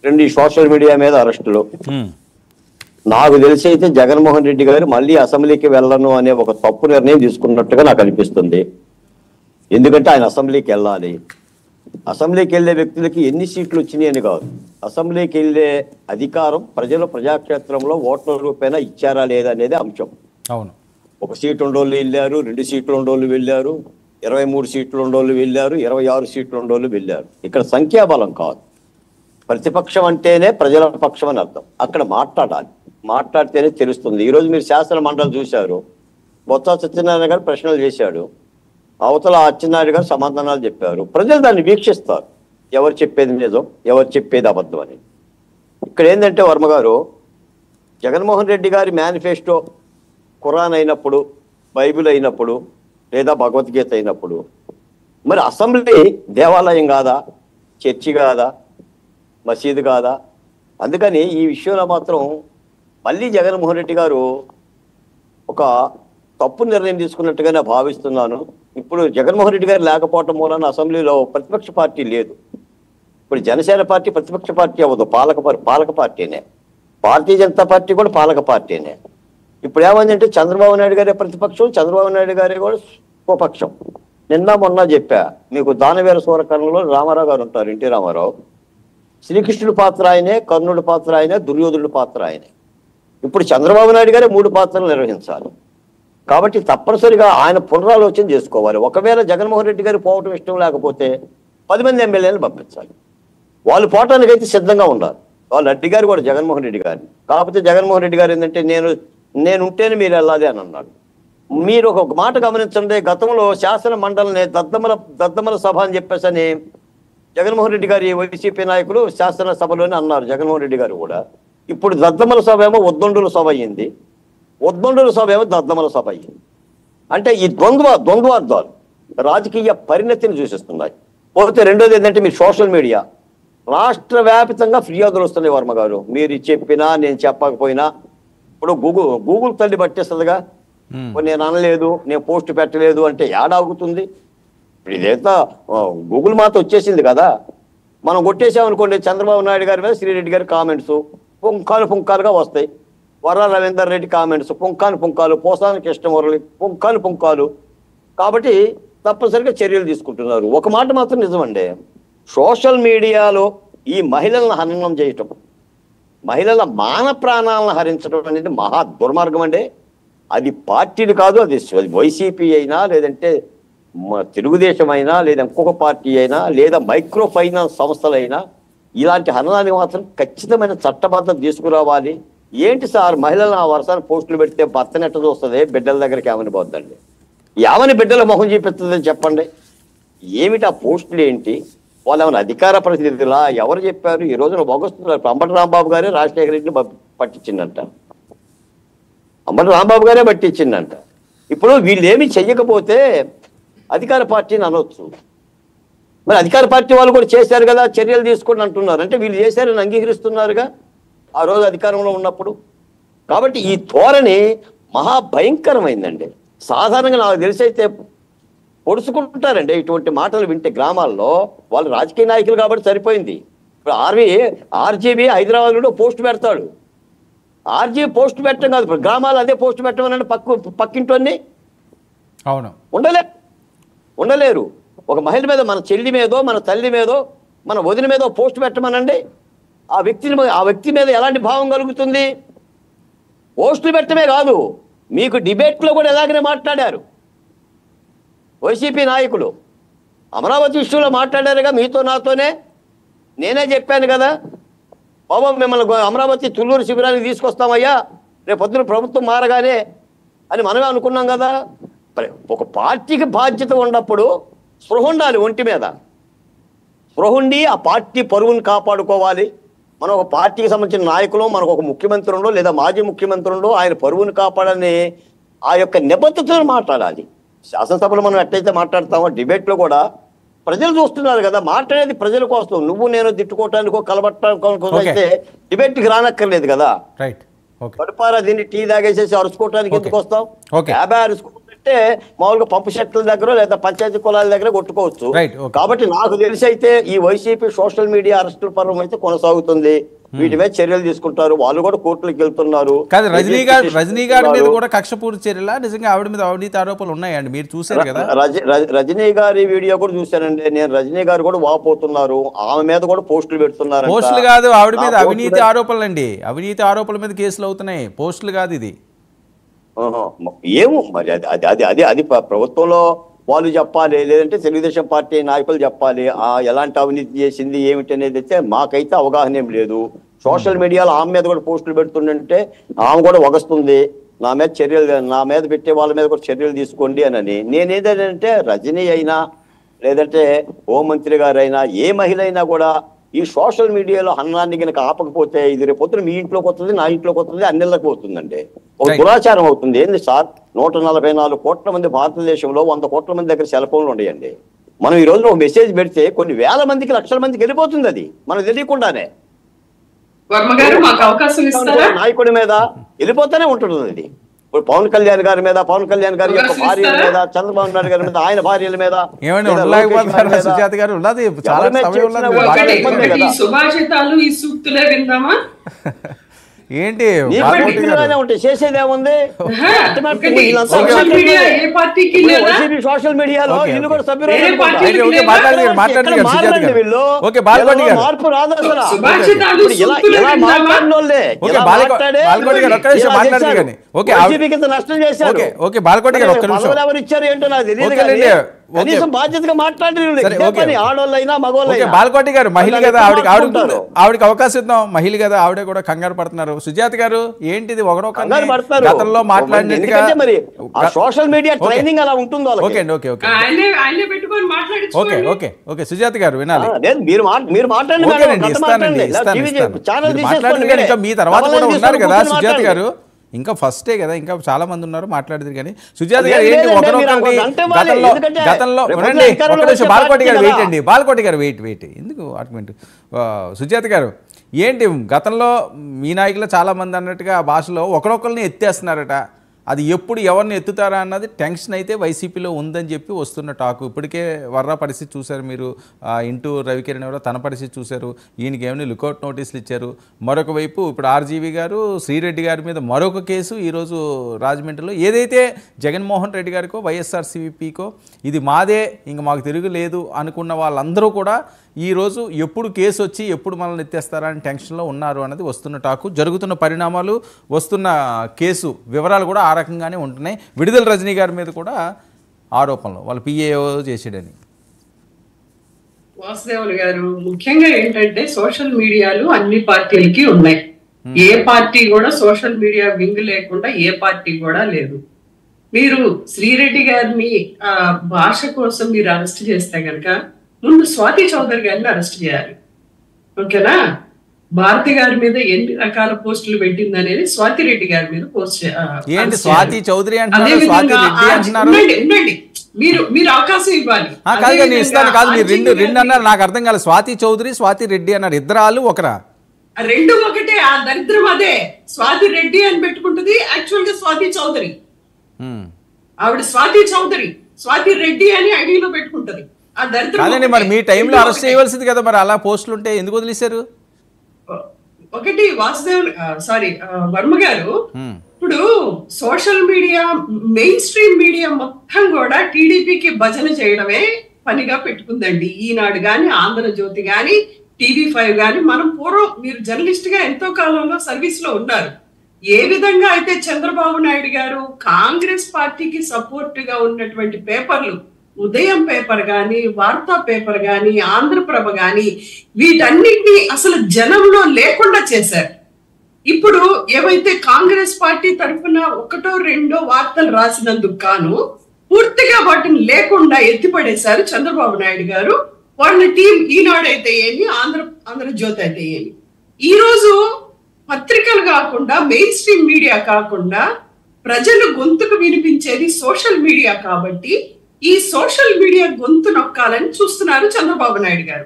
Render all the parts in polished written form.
రెండు social media మీద అరెస్టులు. నాకు తెలిసి అయితే జగన్మోహన్ రెడ్డి గారు మళ్ళీ అసెంబ్లీకి వెళ్ళను అనే ఒక తప్పు నిర్ణయం తీసుకున్నట్టుగా నాకు అనిపిస్తుంది. ఎందుకంటే ఆయన అసెంబ్లీకి వెళ్ళాలి. అసెంబ్లీకి వెళ్ళే వ్యక్తులకి ఎన్ని సీట్లు వచ్చినాయి అని కాదు, అసెంబ్లీకి వెళ్ళే అధికారం ప్రజలు ప్రజాక్షేత్రంలో ఓట్ల రూపేణా ఇచ్చారా లేదా అనేది అంశం. అవును, ఒక సీటు ఉండోళ్ళు వెళ్ళారు, 2 సీట్లు ఉండోళ్ళు వెళ్ళారు, 23 సీట్లు ఉండోళ్ళు వెళ్ళారు, 26 సీట్లు ఉండోళ్ళు వెళ్ళారు. ఇక్కడ సంఖ్యాబలం కాదు, ప్రతిపక్షం అంటేనే ప్రజల పక్షం అని అర్థం. అక్కడ మాట్లాడాలి, మాట్లాడితేనే తెలుస్తుంది. ఈరోజు మీరు శాసన మండలి చూశారు, బొత్స సత్యనారాయణ గారు ప్రశ్నలు చేశాడు, అవతల అచ్చెన్నాయుడు గారు సమాధానాలు చెప్పారు. ప్రజలు దాన్ని వీక్షిస్తారు, ఎవరు చెప్పేది నిజం, ఎవరు చెప్పేది అబద్ధం అని. ఇక్కడ ఏంటంటే వర్మ గారు, జగన్మోహన్ రెడ్డి గారి మేనిఫెస్టో ఖురాన్ అయినప్పుడు, బైబిల్ అయినప్పుడు, లేదా భగవద్గీత అయినప్పుడు, మరి అసెంబ్లీ దేవాలయం కాదా, చర్చి కాదా, మసీదు కాదా? అందుకని ఈ విషయంలో మాత్రం మళ్ళీ జగన్మోహన్ రెడ్డి గారు ఒక తప్పు నిర్ణయం తీసుకున్నట్టుగానే భావిస్తున్నాను. ఇప్పుడు జగన్మోహన్ రెడ్డి గారు లేకపోవటం మూలన అసెంబ్లీలో ప్రతిపక్ష పార్టీ లేదు. ఇప్పుడు జనసేన పార్టీ ప్రతిపక్ష పార్టీ అవ్వదు, పాలక పార్టీనే. భారతీయ జనతా పార్టీ కూడా పాలక పార్టీనే. ఇప్పుడు ఏమైందంటే చంద్రబాబు నాయుడు గారే ప్రతిపక్షం, చంద్రబాబు నాయుడు గారే కూడా స్వపక్షం. నిన్న మొన్న చెప్పా మీకు, దానవీర సూరకర్ణలో రామారావు గారు ఉంటారు, ఎన్టీ రామారావు. శ్రీకృష్ణుడి పాత్ర ఆయనే, కర్ణుడి పాత్ర ఆయనే, దుర్యోధనుడి పాత్ర ఆయనే. ఇప్పుడు చంద్రబాబు నాయుడు గారే 3 పాత్రలు నిర్వహించాలి. కాబట్టి తప్పనిసరిగా ఆయన పునరాలోచన చేసుకోవాలి. ఒకవేళ జగన్మోహన్ రెడ్డి గారు పోవటం ఇష్టం లేకపోతే 10 మంది ఎమ్మెల్యేలను పంపించాలి. వాళ్ళు పోవటానికైతే సిద్ధంగా ఉండాలి. వాళ్ళు అడ్డిగారు కూడా జగన్మోహన్ రెడ్డి గారిని. కాకపోతే జగన్మోహన్ రెడ్డి గారు ఏంటంటే నేనుంటేనే మీరు వెళ్ళాలి అని అన్నాడు. మీరు ఒక మాట గమనించండి, గతంలో శాసన మండలిని దద్దమల సభ అని చెప్పేసని జగన్మోహన్ రెడ్డి గారి వైసీపీ నాయకులు శాసనసభలోనే అన్నారు, జగన్మోహన్ రెడ్డి గారు కూడా. ఇప్పుడు దద్దమల సభ ఏమో ఉద్దండుల సభ అయ్యింది, ఉద్దండుల సభ ఏమో దద్దమల సభ అయ్యింది. అంటే ఈ ద్వంద్వార్థాలు రాజకీయ పరిణతిని సూచిస్తున్నాయి. పోతే రెండోది ఏంటంటే మీరు సోషల్ మీడియా రాష్ట్ర వ్యాప్తంగా ఫిర్యాదులు వస్తున్నాయి వర్మ గారు. మీరు చెప్పినా నేను చెప్పకపోయినా ఇప్పుడు గూగుల్ తల్లి పట్టేస్తుందిగా. నేను అనలేదు, నేను పోస్ట్ పెట్టలేదు అంటే ఏడాగుతుంది. ఇప్పుడు ఇదేంత గూగుల్ మాత వచ్చేసింది కదా. మనం కొట్టేసామనుకోండి, చంద్రబాబు నాయుడు గారి మీద శ్రీరెడ్డి గారి కామెంట్స్ పుంకాలుగా వస్తాయి. వర్ర రవీందర్ రెడ్డి కామెంట్స్ పుంకాలు, పోసాని కృష్ణమురళి పుంకాలు. కాబట్టి తప్పనిసరిగా చర్యలు తీసుకుంటున్నారు. ఒక మాట మాత్రం నిజమండి, సోషల్ మీడియాలో ఈ మహిళలను హననం చేయటం, మహిళల మాన ప్రాణాలను హరించడం అనేది మహా దుర్మార్గం అండి. అది పార్టీలు కాదు, అది వైసీపీ అయినా, లేదంటే తెలుగుదేశం అయినా, లేదా ఇంకొక పార్టీ అయినా, లేదా మైక్రో ఫైనాన్స్ సంస్థలైనా ఇలాంటి హననానికి మాత్రం ఖచ్చితమైన చట్టబద్ధత తీసుకురావాలి. ఏంటి సార్, మహిళలను ఆ వర్షాన్ని పోస్టులు పెడితే భర్తను ఎట్ట చూస్తుంది, బిడ్డల దగ్గరికి ఏమని పోద్దండి, ఏమని బిడ్డల మొహం చూపిస్తుందని చెప్పండి. ఏమిటి ఆ పోస్టులు ఏంటి, వాళ్ళు ఏమైనా అధికార ప్రతినిధులా, ఎవరు చెప్పారు? ఈ రోజున మొగస్తున్నారు. అంబటి రాంబాబు గారే రాజశేఖర రెడ్డిని పట్టించిందంట, అంబటి రాంబాబు గారే పట్టించిందంట. ఇప్పుడు వీళ్ళు ఏమి చెయ్యకపోతే అధికార పార్టీని అనొచ్చు. మరి అధికార పార్టీ వాళ్ళు కూడా చేశారు కదా, చర్యలు తీసుకోండి అంటున్నారు. అంటే వీళ్ళు చేశారని అంగీకరిస్తున్నారుగా ఆ రోజు అధికారంలో ఉన్నప్పుడు. కాబట్టి ఈ ధోరణి మహాభయంకరమైందండి. సాధారణంగా నాకు తెలిసైతే పొడుచుకుంటారండి ఇటువంటి మాటలు వింటే. గ్రామాల్లో వాళ్ళు రాజకీయ నాయకులు కాబట్టి సరిపోయింది. ఇప్పుడు ఆర్జీబీ హైదరాబాద్లో పోస్ట్ పెడతాడు, ఆర్జీబీ పోస్ట్ పెట్టడం కాదు, ఇప్పుడు గ్రామాలు అదే పోస్ట్ పెట్టమనండి. పక్కింటోన్ని అవును ఉండలేరు. ఒక మహిళ మీద, మన చెల్లి మీదో, మన తల్లి మీదో, మన వదిన మీదో పోస్ట్ పెట్టమనండి. ఆ వ్యక్తి మీద ఎలాంటి భావం కలుగుతుంది? పోస్టులు పెట్టడమే కాదు, మీకు డిబేట్లో కూడా ఎలాగనే మాట్లాడారు వైసీపీ నాయకులు. అమరావతి ఇష్యూలో మాట్లాడారుగా మీతో నాతోనే. నేనే చెప్పాను కదా, బాబా మిమ్మల్ని అమరావతి తుళ్ళూరు శిబిరానికి తీసుకొస్తామయ్యా రేపు పొద్దున ప్రభుత్వం మారగానే అని మనమే అనుకున్నాం కదా. ఒక పార్టీకి బాధ్యత ఉన్నప్పుడు స్పృహ ఉండాలి, ఒంటి మీద స్పృహ ఉండి ఆ పార్టీ పరువును కాపాడుకోవాలి. మనం ఒక పార్టీకి సంబంధించిన నాయకులు, మనకు ఒక ముఖ్యమంత్రి ఉండో లేదా మాజీ ముఖ్యమంత్రి ఉండో, ఆయన పరువును కాపాడని ఆ యొక్క నిబద్ధతను మాట్లాడాలి. శాసనసభలో మనం ఎట్లయితే మాట్లాడతామో డిబేట్లో కూడా ప్రజలు చూస్తున్నారు కదా, మాట్లాడేది ప్రజల కోసం. నువ్వు నేను తిట్టుకోవటానికో కలబట్టడానికో అయితే డిబేట్కి రానక్కర్లేదు కదా. రైట్, కడుపారా దీన్ని టీ తాగేసేసి అరుచుకోవటానికి ఎందుకు వస్తాం? 50 అరుచుకుంటే అంటే మామూలుగా పంపు సెట్ల దగ్గర లేదా పంచాయతీ కులాల దగ్గర కొట్టుకోవచ్చు. కాబట్టి నాకు తెలిసి అయితే ఈ వైసీపీ సోషల్ మీడియా అరెస్టుల పర్వం అయితే కొనసాగుతుంది. వీటి మీద చర్యలు తీసుకుంటారు. వాళ్ళు కూడా కోర్టులకు వెళ్తున్నారు. రజనీ గారి మీద కూడా కక్షపూర్తి చర్యలా? నిజంగా ఆవిడ మీద అవినీతి ఆరోపణలు ఉన్నాయండి, మీరు చూసారు కదా? రజనీ గారి వీడియో కూడా చూశానండి నేను. రజనీ గారు కూడా వాపోతున్నారు, ఆమె మీద కూడా పోస్టులు పెడుతున్నారు. పోస్టులు కాదు, ఆవిడ మీద అవినీతి ఆరోపణలు అండి. అవినీతి ఆరోపణల మీద కేసులు అవుతున్నాయి, పోస్టులు కాదు ఇది. ఏమో మరి అది ప్రభుత్వంలో వాళ్ళు చెప్పాలి, లేదంటే తెలుగుదేశం పార్టీ నాయకులు చెప్పాలి ఎలాంటి అవినీతి చేసింది ఏమిటి అనేది. అయితే మాకైతే అవగాహన ఏం లేదు. సోషల్ మీడియాలో ఆమె మీద కూడా పోస్టులు పెడుతుందంటే ఆమె కూడా వగస్తుంది, నా మీద పెట్టే వాళ్ళ మీద కూడా చర్యలు తీసుకోండి అని. నేనేదంటే రజనీ అయినా లేదంటే హోంమంత్రి గారైనా ఏ మహిళ అయినా కూడా ఈ సోషల్ మీడియాలో అన్నాన్ని కనుక ఆపకపోతే ఇది రేపొద్దున మీ ఇంట్లోకి వస్తుంది, నా ఇంట్లోకి వస్తుంది, అన్నిళ్ళకి పోతుందండి. ఒక దురాచారం అవుతుంది. ఏంది సార్, 144 కోట్ల మంది భారతదేశంలో 100 కోట్ల మంది దగ్గర సెల్ ఫోన్లు ఉన్నాయండి. మనం ఈ రోజున ఒక మెసేజ్ పెడితే కొన్ని వేల మందికి, లక్షల మందికి వెళ్ళిపోతుంది. అది మనకు తెలియకుండానే నాయకుడి మీద వెళ్ళిపోతూనే ఉంటుంది. అది ఇప్పుడు పవన్ కళ్యాణ్ గారి మీద, పవన్ కళ్యాణ్ గారి యొక్క భార్యల మీద, చంద్రబాబు నాయుడు గారి మీద, ఆయన భార్యల మీద సుభాషితాలు ఈ సూక్తులే విందామా? ఏంటి ఉంటాయి, చేసేది ఏముంది? సోషల్ మీడియాలో ఇల్లు కూడా మార్పు రాదు అసలు. నష్టం చేశారు. ఎవరు ఇచ్చారు ఏంటో నాకు తెలియదు. కనీసం బాధ్యతగా మాట్లాడి ఆడోళ్ళైనా మగవాళ్ళైనా. బాలకోటి గారు మహిళ కదా, ఆవిడకి అవకాశం ఇద్దాం. మహిళ కదా, ఆవిడ కూడా కంగారు పడుతున్నారు. సుజాత గారు ఏంటిది గతంలో మాట్లాడినట్టుగా సోషల్ మీడియా ట్రైనింగ్ అలా ఉంటుందో. ఓకే సుజాత గారు వినాలి. మీరు మాట్లాడండి, మీ తర్వాత కూడా ఉన్నారు కదా సుజాత గారు. ఇంకా ఫస్టే కదా, ఇంకా చాలా మంది ఉన్నారు మాట్లాడేది. కానీ సుజాత గారు ఏంటి గతంలో బాలకోటి గారు వెయిట్ అండి, బాలకోటి గారు వెయిట్ ఎందుకు ఆర్గ్యుమెంట్. సుజాత గారు ఏంటి గతంలో మీ నాయకులు చాలా మంది అన్నట్టుగా ఆ భాషలో ఒకరొకరిని ఎత్తేస్తున్నారట, అది ఎప్పుడు ఎవరిని ఎత్తుతారా అన్నది టెన్షన్ అయితే వైసీపీలో ఉందని చెప్పి వస్తున్న టాకు. ఇప్పటికే వర్రా పరిస్థితి చూశారు మీరు, ఇంటూ రవికిరణ్ ఎవరో తన పరిస్థితి చూశారు, ఈయనకి ఏమైనా లుకౌట్ నోటీసులు ఇచ్చారు. మరొక వైపు ఇప్పుడు ఆర్జీవి గారు శ్రీరెడ్డి గారి మీద మరొక కేసు ఈరోజు రాజమండ్రిలో. ఏదైతే జగన్మోహన్ రెడ్డి గారికో వైఎస్ఆర్సీపీకో ఇది మాదే, ఇంక మాకు తిరుగులేదు అనుకున్న వాళ్ళందరూ కూడా ఈరోజు ఎప్పుడు కేసు వచ్చి ఎప్పుడు మనల్ని ఎత్తేస్తారా అని టెన్షన్లో ఉన్నారు అన్నది వస్తున్న టాకు. జరుగుతున్న పరిణామాలు, వస్తున్న కేసు వివరాలు కూడా ఆ రకంగానే ఉంటున్నాయి. విడుదల రజనీ గారి మీద కూడా ఆరోపణలు, వాళ్ళ పిఏఓ చేసాడని. వాసుదేవులు గారు ముఖ్యంగా ఏంటంటే సోషల్ మీడియాలు అన్ని పార్టీలకి ఉన్నాయి. ఏ పార్టీ కూడా సోషల్ మీడియా వింగ్ లేకుండా ఏ పార్టీ కూడా లేదు. మీరు శ్రీరెడ్డి గారిని భాష కోసం మీరు అరెస్ట్ చేస్తే కనుక ముందు స్వాతి చౌదరి గారిని అరెస్ట్ చేయాలి. ఓకేనా? భారతి గారి మీద ఎన్ని రకాల పోస్టులు పెట్టింది అనేది స్వాతి రెడ్డి గారి మీద పోస్ట్ స్వాతి చౌదరి మీరు అవకాశం ఇవ్వాలి. రెండు అన్నారు, నాకు అర్థం కాలేదు. స్వాతి చౌదరి, స్వాతి రెడ్డి అన్నారు, ఇద్దరాలు ఒకరా? రెండు ఒకటే. ఆ దరిద్రం అదే. స్వాతి రెడ్డి అని పెట్టుకుంటుంది, యాక్చువల్ గా స్వాతి చౌదరి. ఆవిడ స్వాతి చౌదరి, స్వాతి రెడ్డి అని ఐడిలో పెట్టుకుంటది. అదే మరి మీ టైంలో అరెస్ట్ చేయవలసింది కదా, మరి అలా పోస్టులు ఉంటే ఎందుకు వదిలేశారు? ఒకటి వర్మ గారు, ఇప్పుడు social media, main stream media మొత్తం కూడా టీడీపీకి భజన చేయడమే పనిగా పెట్టుకుందండి. ఈనాడు గాని, ఆంధ్రజ్యోతి గాని, TV5 గాని. మనం పూర్వం, మీరు జర్నలిస్ట్ గా ఎంతో కాలంలో సర్వీస్ లో ఉన్నారు. ఏ విధంగా అయితే చంద్రబాబు నాయుడు గారు కాంగ్రెస్ పార్టీకి సపోర్ట్ గా ఉన్నటువంటి పేపర్లు, ఉదయం పేపర్ గాని, వార్తా పేపర్ గాని, ఆంధ్రప్రభ గాని, వీటన్నిటిని అసలు జనంలో లేకుండా చేశారు. ఇప్పుడు ఏవైతే కాంగ్రెస్ పార్టీ తరఫున ఒకటో రెండో వార్తలు రాసినందుకు గాను పూర్తిగా వాటిని లేకుండా ఎత్తిపడేశారు చంద్రబాబు నాయుడు గారు. వాళ్ళ టీం ఈనాడైతే ఏమి, ఆంధ్రజ్యోతి అయితే ఏమి. ఈ రోజు పత్రికలు కాకుండా, మెయిన్ స్ట్రీమ్ మీడియా కాకుండా ప్రజలు గొంతుకు వినిపించేది సోషల్ మీడియా కాబట్టి ఈ సోషల్ మీడియా గొంతు నొక్కాలని చూస్తున్నారు చంద్రబాబు నాయుడు గారు.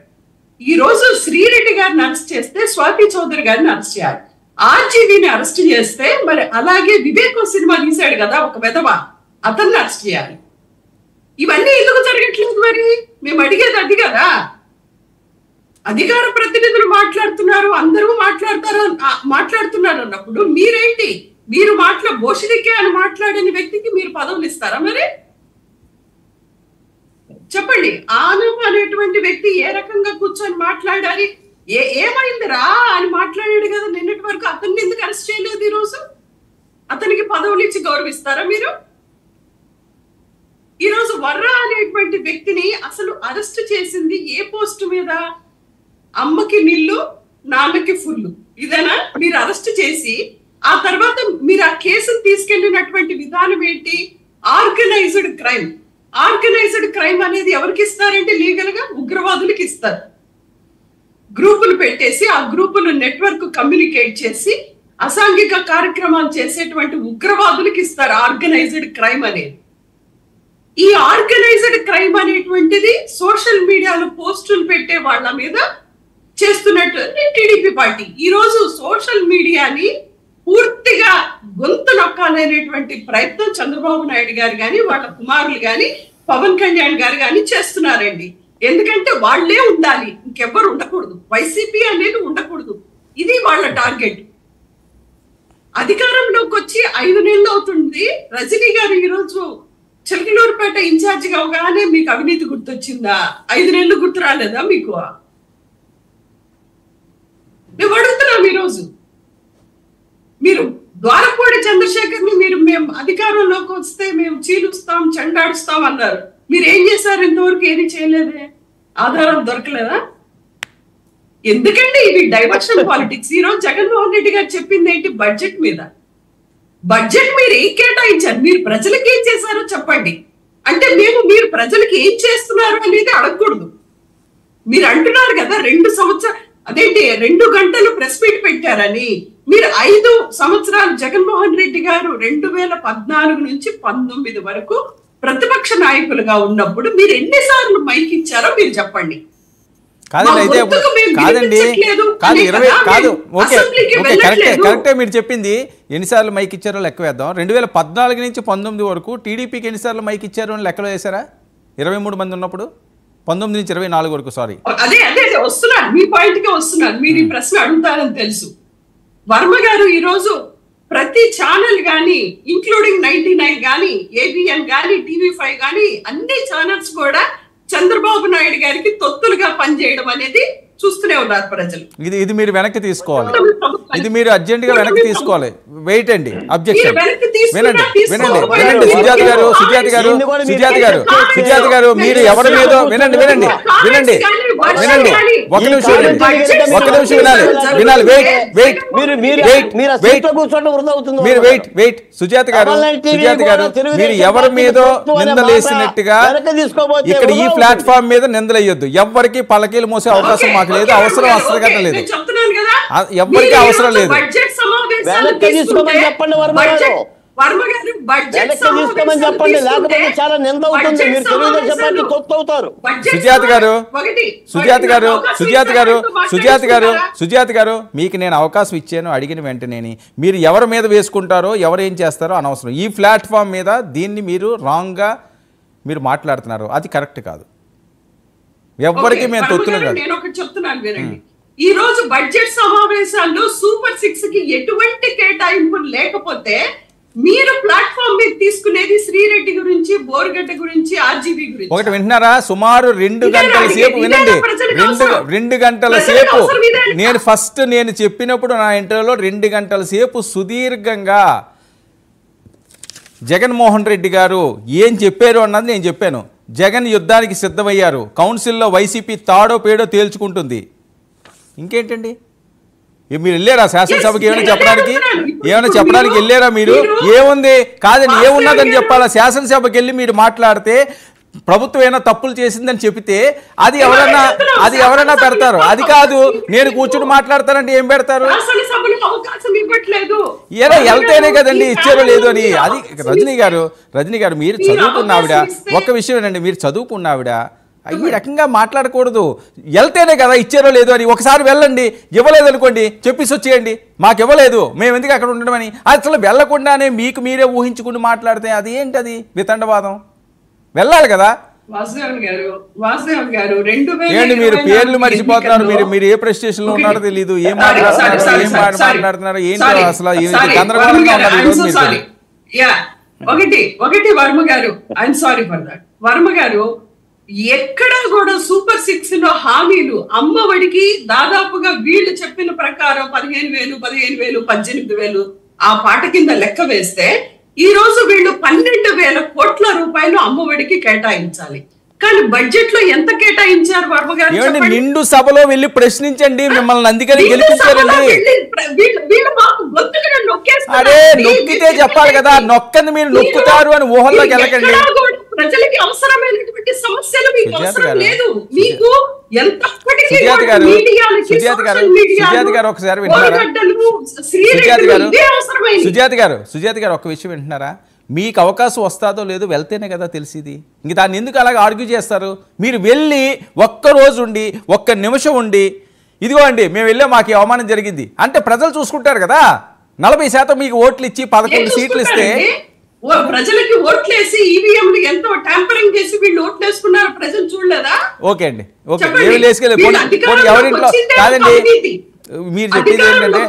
ఈ రోజు శ్రీరెడ్డి గారిని అరెస్ట్ చేస్తే స్వాతి చౌదరి గారిని అరెస్ట్ చేయాలి. ఆర్జీవీని అరెస్ట్ చేస్తే మరి అలాగే వివేకం సినిమా తీశాడు కదా ఒక వెధవ, అతన్ని అరెస్ట్ చేయాలి. ఇవన్నీ ఎందుకు జరగట్లేదు? మరి మేము అడిగేది అది కదా. అధికార ప్రతినిధులు మాట్లాడుతున్నారు, అందరూ మాట్లాడుతున్నారు అన్నప్పుడు మీరేంటి? మీరు బోషిడికే అని మాట్లాడిన వ్యక్తికి మీరు పదవులు ఇస్తారా? మరి చెప్పండి. ఆనం అనేటువంటి వ్యక్తి ఏ రకంగా కూర్చొని మాట్లాడాలి? ఏమైందిరా అని మాట్లాడాడు కదా నిన్నటి వరకు. అతన్ని ఎందుకు అరెస్ట్ చేయలేదు? ఈ రోజు అతనికి పదవులు ఇచ్చి గౌరవిస్తారా మీరు? ఈ రోజు వర్రా అనేటువంటి వ్యక్తిని అసలు అరెస్ట్ చేసింది ఏ పోస్ట్ మీద? అమ్మకి నిల్లు, నాన్నకి ఫుల్లు, ఇదేనా? మీరు అరెస్ట్ చేసి ఆ తర్వాత మీరు ఆ కేసును తీసుకెళ్లినటువంటి విధానం ఏంటి? Organised crime. ఆర్గనైజ్డ్ క్రైమ్ అనేది ఎవరికి ఇస్తారంటే లీగల్ గా ఉగ్రవాదులకు ఇస్తారు. గ్రూపులు పెట్టేసి ఆ గ్రూపులు నెట్వర్క్ కమ్యూనికేట్ చేసి అసాంఘిక కార్యక్రమాలు చేసేటువంటి ఉగ్రవాదులకు ఇస్తారు ఆర్గనైజ్డ్ క్రైమ్ అనేది. ఈ ఆర్గనైజ్డ్ క్రైమ్ అనేటువంటిది సోషల్ మీడియాలో పోస్టులు పెట్టే వాళ్ళ మీద చేస్తున్నట్టు టీడీపీ పార్టీ ఈ రోజు సోషల్ మీడియాని పూర్తిగా గొంతు నొక్కాలనేటువంటి ప్రయత్నం చంద్రబాబు నాయుడు గారు కానీ వాళ్ళ కుమారులు కానీ పవన్ కళ్యాణ్ గారు కానీ చేస్తున్నారండి. ఎందుకంటే వాళ్లే ఉండాలి, ఇంకెవ్వరు ఉండకూడదు, వైసీపీ అనేది ఉండకూడదు. ఇది వాళ్ళ టార్గెట్. అధికారంలోకి వచ్చి 5 నెలలు అవుతుంది. రజనీ గారు ఈ రోజు చిలకలూరుపేట ఇన్ఛార్జిగా అవగానే మీకు అవినీతి గుర్తొచ్చిందా? 5 నెలలు గుర్తు రాలేదా మీకు? మేము అడుగుతున్నాం. ఈరోజు మీరు ద్వారపూడి చంద్రశేఖర్ ని మేము అధికారంలోకి వస్తే మేము చీలుస్తాం, చెండాడుస్తాం అన్నారు. మీరు ఏం చేశారు? ఇంతవరకు ఏది చేయలేదే. ఆధారం దొరకలేదా? ఎందుకంటే ఇది డైవర్షన్ పాలిటిక్స్. ఈ రోజు జగన్మోహన్ రెడ్డి గారు చెప్పింది ఏంటి? బడ్జెట్ మీద. బడ్జెట్ మీరు ఏం కేటాయించారు? మీరు ప్రజలకు ఏం చేశారో చెప్పండి. అంటే మీరు ప్రజలకు ఏం చేస్తున్నారు అనేది అడగకూడదు. మీరు అంటున్నారు కదా 2 సంవత్సరాలు, అదేంటి 2 గంటలు ప్రెస్ మీట్ పెట్టారని. మీరు 5 సంవత్సరాలు జగన్మోహన్ రెడ్డి గారు 2014 నుంచి 19 వరకు ప్రతిపక్ష నాయకులుగా ఉన్నప్పుడు మీరు ఎన్నిసార్లు మైక్ ఇచ్చారో మీరు చెప్పండి. కాదండి, అయితే కాదండి, కాదు 20 కాదు, ఓకే ఓకే కరెక్టే మీరు చెప్పింది. ఎన్నిసార్లు మైక్ ఇచ్చారో లెక్క వేద్దాం. 2014 నుంచి 19 వరకు టీడీపీకి ఎన్నిసార్లు మైక్ ఇచ్చారో అని లెక్కలో వేశారా? 23 మంది ఉన్నప్పుడు, 19 నుంచి 24 వరకు. సారీ, అదే వస్తున్నాను, మీ పాయింట్ కే వస్తున్నాను. మీరు ఈ ప్రశ్న అడుగుతారని తెలుసు. వర్మ గారు ఈ రోజు ప్రతి ఛానల్ గానీ, ఇంక్లూడింగ్ 99 గానీ, ఏబిఎన్ గానీ, టీవీ5 గానీ, అన్ని ఛానల్స్ కూడా చంద్రబాబు నాయుడు గారికి తొత్తులుగా పనిచేయడం అనేది చూస్తూనే ఉన్నారు ప్రజలు. ఇది మీరు వెనక్కి తీసుకోవాలి. ఇది మీరు అర్జెంట్ గా వెనక్కి తీసుకోవాలి. వెయిట్ అండి, అబ్జెక్షన్ వినండి. సుజాత గారు మీరు ఎవరి మీద వినండి. ఒక నిమిషం వినాలి. వెయిట్ సుజాత గారు మీరు ఎవరి మీద నిందలేసినట్టుగా ఇక్కడ ఈ ప్లాట్ఫామ్ మీద నిందలేయొద్దు. ఎవరికి పలకీలు మోసే అవకాశం మాకు లేదు, అవసరం అసలు కదా లేదు, ఎవరికి అవసరం లేదు. సుజాత గారు మీకు నేను అవకాశం ఇచ్చాను అడిగిన వెంటనే. మీరు ఎవరి మీద వేసుకుంటారో ఎవరు ఏం చేస్తారో అనవసరం. ఈ ప్లాట్ఫామ్ మీద దీన్ని మీరు రాంగ్గా మీరు మాట్లాడుతున్నారు, అది కరెక్ట్ కాదు. ఎవరికి మేము తొత్తులు కాదు. నేను ఒకటి చెప్తున్నాను వినండి. ఈ రోజు బడ్జెట్ సమావేశాల్లో సూపర్ 6 కి ఎటువంటి కేటాయింపులు లేకపోతే మీరు ప్లాట్ఫామ్ మీద తీసుకునేది శ్రీరెడ్డి గురించి, బోర్గడ్డ గురించి, ఆర్జీబీ గురించి. ఒకటి వింటున్నారా? సుమారు 2 గంటల సేపు వినండి. 2 గంటల సేపు నేను చెప్పినప్పుడు నా ఇంటర్వ్యూలో 2 గంటల సేపు సుదీర్ఘంగా జగన్మోహన్ రెడ్డి గారు ఏం చెప్పారు అన్నది నేను చెప్పాను. జగన్ యుద్ధానికి సిద్ధమయ్యారు, కౌన్సిల్లో వైసీపీ తాడో పేడో తేల్చుకుంటుంది. ఇంకేంటండి? మీరు వెళ్ళారా శాసనసభకి? ఏమైనా చెప్పడానికి వెళ్ళారా మీరు? ఏముంది కాదని ఏమున్నదని చెప్పాలా? శాసనసభకి వెళ్ళి మీరు మాట్లాడితే ప్రభుత్వం ఏమైనా తప్పులు చేసిందని చెప్తే అది ఎవరైనా పెడతారు. అది కాదు, నేను కూర్చుని మాట్లాడతానంటే ఏం పెడతారు? ఏదో వెళ్తేనే కదండి ఇచ్చారో లేదు అని. అది రజనీ గారు మీరు చదువుకున్న ఆవిడ. ఒక్క విషయం ఏంటండి, మీరు చదువుకున్న ఆవిడ, ఈ రకంగా మాట్లాడకూడదు. వెళ్తేనే కదా ఇచ్చారో లేదో అని. ఒకసారి వెళ్ళండి, ఇవ్వలేదు అనుకోండి చెప్పేసి వచ్చేయండి, మాకు ఇవ్వలేదు మేము ఎందుకు అక్కడ ఉండడం అని. అసలు వెళ్ళకుండానే మీకు మీరే ఊహించుకుని మాట్లాడితే అది ఏంటి, అది వితండవాదం. వెళ్ళాలి కదా. వాసుదేవన్ గారు 2020 ఏంటి మీరు పేర్లు మర్చిపోతున్నారు, మీరు ఏ ప్రెస్టేషన్ లో ఉన్నారో తెలియదు, ఏం మాట్లాడుతున్నారు ఏంటో అసలు గందరగోళంగా ఉన్నారు. ఒకటి వర్మ గారు, I'm sorry for that. Varma గారు ఎక్కడా కూడా సూపర్ 6 లో హామీలు అమ్మఒడికి దాదాపుగా వీళ్ళు చెప్పిన ప్రకారం 15,000, 18,000 ఆ పాట కింద లెక్క వేస్తే ఈ రోజు వీళ్ళు 12,000 కోట్ల రూపాయలు అమ్మఒడికి కేటాయించాలి. కానీ బడ్జెట్ లో ఎంత కేటాయించారు వర్మ గారు? నిండు సభలో వెళ్ళి ప్రశ్నించండి, మిమ్మల్ని అందుకని గెలిపించారండి. అరే నొక్కితే చెప్పాలి కదా, నొక్కంది మీరు నొక్కుతారు అని ఊహల్లోకి వెళ్ళకండి. ప్రజలకి అవసరమైనటువంటి సమస్యలు మీకు అవసరం లేదు. మీకు సుజాత గారు ఒకసారి వింటున్నారా? సుజాత గారు ఒక విషయం వింటున్నారా? మీకు అవకాశం వస్తుందో లేదో వెళ్తేనే కదా తెలిసింది. ఇంక దాన్ని ఎందుకు అలాగే ఆర్గ్యూ చేస్తారు? మీరు వెళ్ళి ఒక్కరోజు ఉండి ఒక్క నిమిషం ఉండి ఇదిగో అండి మేము వెళ్ళే మాకు అవమానం జరిగింది అంటే ప్రజలు చూసుకుంటారు కదా. 40% మీకు ఓట్లు ఇచ్చి 11 సీట్లు ఇస్తే ప్రజలకి ఓట్లేసి ఈవీఎంలు ఎంతో ట్యాంపరింగ్ చేసి వీళ్ళు ఓట్లు వేసుకున్నారు, ప్రజలు చూడలేదా? ఓకే అండి, ఓకే. ఎవరింట్లో కాదండి, మీరు చెప్పేది ఏంటంటే